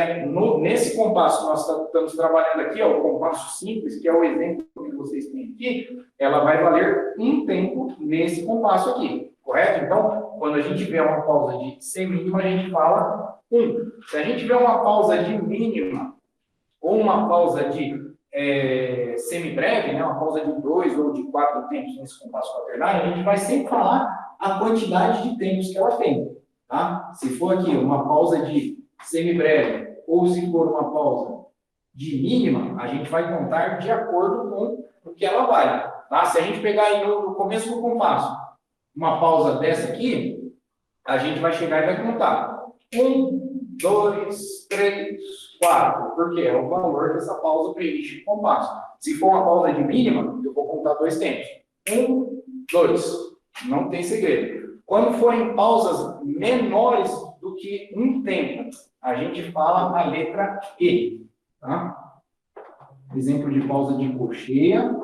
nesse compasso que nós estamos trabalhando aqui, o compasso simples, que é o exemplo que vocês têm aqui, ela vai valer 1 tempo nesse compasso aqui, correto? Então, quando a gente vê uma pausa de semínima, a gente fala 1. Se a gente vê uma pausa de mínima, ou uma pausa de semibreve, né, uma pausa de 2 ou de 4 tempos nesse compasso quaternário, a gente vai sempre falar a quantidade de tempos que ela tem. Tá? Se for aqui uma pausa de semibreve, ou se for uma pausa de mínima, a gente vai contar de acordo com o que ela vale. Tá? Se a gente pegar aí no começo do compasso, uma pausa dessa aqui, a gente vai chegar e vai contar 1, 2, 3, 4. Porque é o valor dessa pausa preenche o compasso. Se for uma pausa de mínima, eu vou contar 2 tempos. 1, 2. Não tem segredo. Quando forem pausas menores do que 1 tempo, a gente fala a letra E. Tá? Exemplo de pausa de cocheia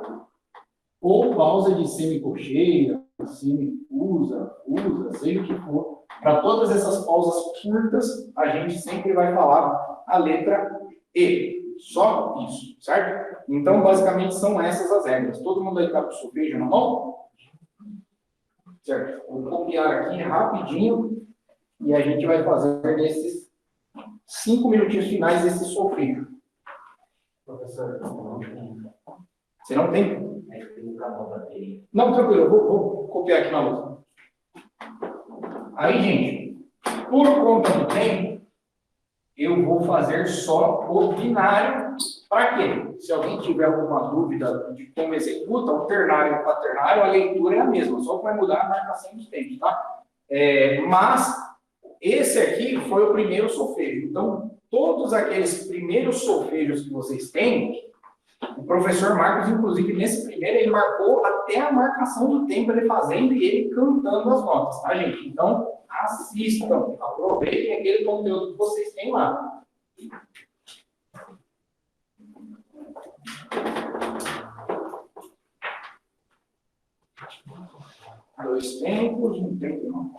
ou pausa de semicocheia, semifusa, fusa, seja o que for. Para todas essas pausas curtas, a gente sempre vai falar a letra E. Só isso, certo? Então, basicamente, são essas as regras. Todo mundo aí está com o solfejo na mão? Certo? Vou copiar aqui rapidinho e a gente vai fazer nesses 5 minutinhos finais esse solfejo. Professor, Você não tem? Não, tranquilo, eu vou copiar aqui na lousa. Aí, gente, por conta do tempo, eu vou fazer só o binário. Para quê? Se alguém tiver alguma dúvida de como executa, o ternário e o quaternário, a leitura é a mesma, só que vai mudar a marcação dos tempos, tá? Mas esse aqui foi o primeiro solfejo. Então, todos aqueles primeiros solfejos que vocês têm, o professor Marcos, inclusive, nesse primeiro, ele marcou até a marcação do tempo, ele fazendo e ele cantando as notas, tá, gente? Então, assistam, aproveitem aquele conteúdo que vocês têm lá. Dois tempos, um tempo não.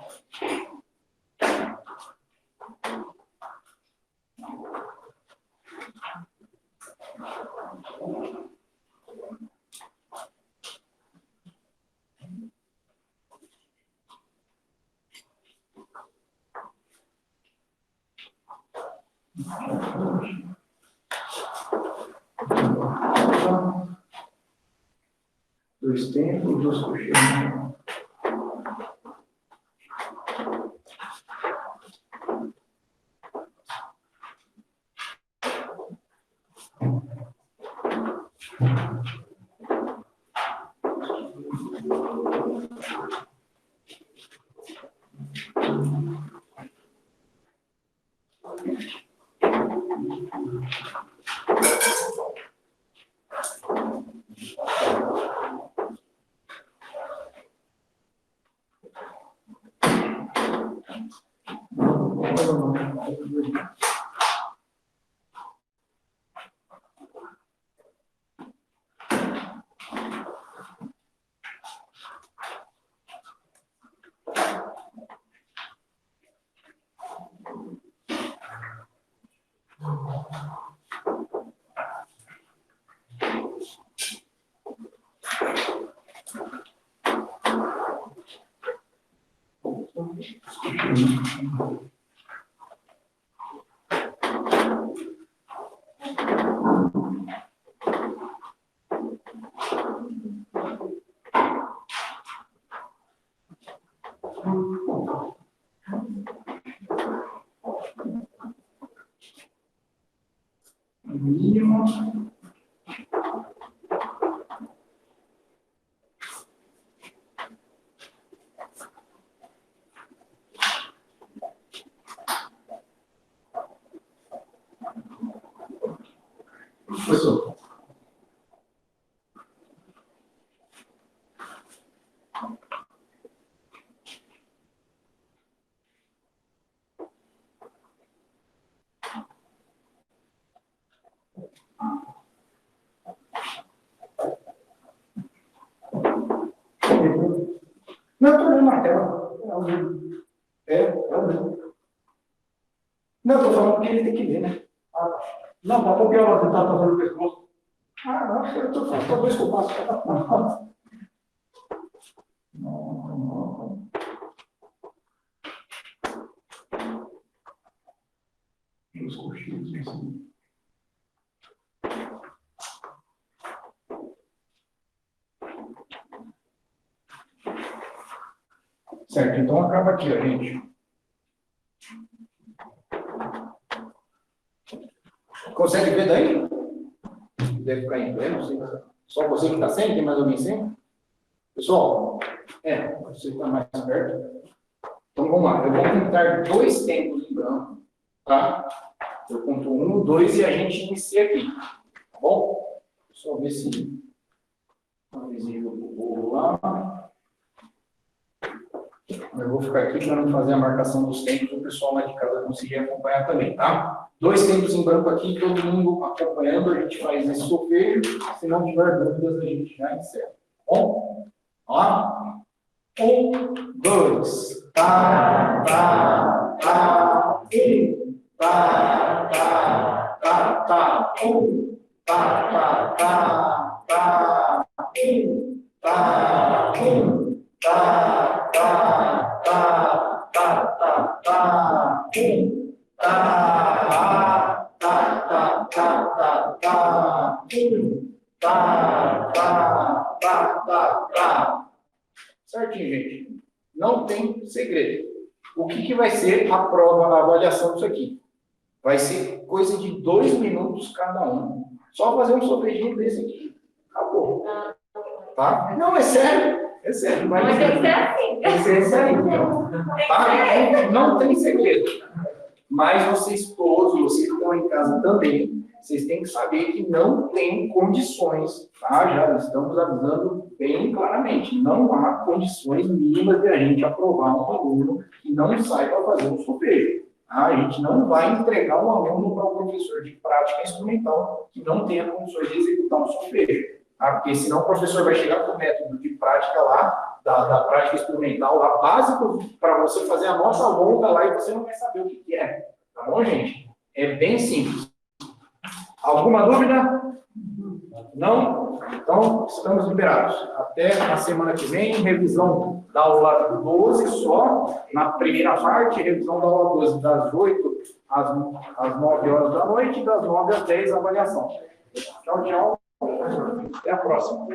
Dois tempos, duas coxinhas. Mínimo. Professor. Não, estou olhando na tela. É o mesmo. É o mesmo. Não, estou falando porque ele tem que ler, né? Não, para copiar você está fazendo o pescoço. Não, eu estou falando, talvez que eu passo. Não. Os coxinhos, assim. Certo, então acaba aqui, ó, gente. Consegue ver daí? Deve ficar em pé, não sei. Só você que está sem? Tem mais alguém sem? Pessoal, você está mais perto. Então vamos lá, eu vou contar 2 tempos em branco, tá? Eu conto 1, 2 e a gente inicia aqui, tá bom? Só ver se está visível o povo lá. Eu vou ficar aqui para não fazer a marcação dos tempos, o pessoal lá de casa conseguir acompanhar também, tá? 2 tempos em branco aqui, todo mundo acompanhando, a gente faz esse solfejo. Se não tiver dúvidas, a gente já encerra. Bom? Ó. 1, 2. Tá, tá, tá. 1, tá, tá, tá, tá. tá, tá, tá, tá, tá, tá, tá, tá. Certinho, gente. Não tem segredo. O que vai ser a prova, a avaliação disso aqui? Vai ser coisa de 2 minutos cada um. Só fazer um sorvetinho desse aqui. Acabou. Tá? Não, é sério. É sério. Mas tem que ser assim. Tem que ser isso aí, então. Tá? Não tem segredo. Mas vocês todos, vocês que estão em casa também, vocês têm que saber que não tem condições, tá? Já estamos avisando bem claramente. Não há condições mínimas de a gente aprovar um aluno que não saiba fazer um solfejo. Tá? A gente não vai entregar um aluno para um professor de prática instrumental que não tenha condições de executar um solfejo. Tá? Porque senão o professor vai chegar com o método de prática lá, da prática instrumental lá, básico, para você fazer a nossa longa lá e você não vai saber o que é. Tá bom, gente? É bem simples. Alguma dúvida? Não? Então, estamos liberados. Até a semana que vem, revisão da aula 12 só, na primeira parte, revisão da aula 12 das 8 às 9 horas da noite e das 9 às 10 a avaliação. Tchau, tchau. Até a próxima.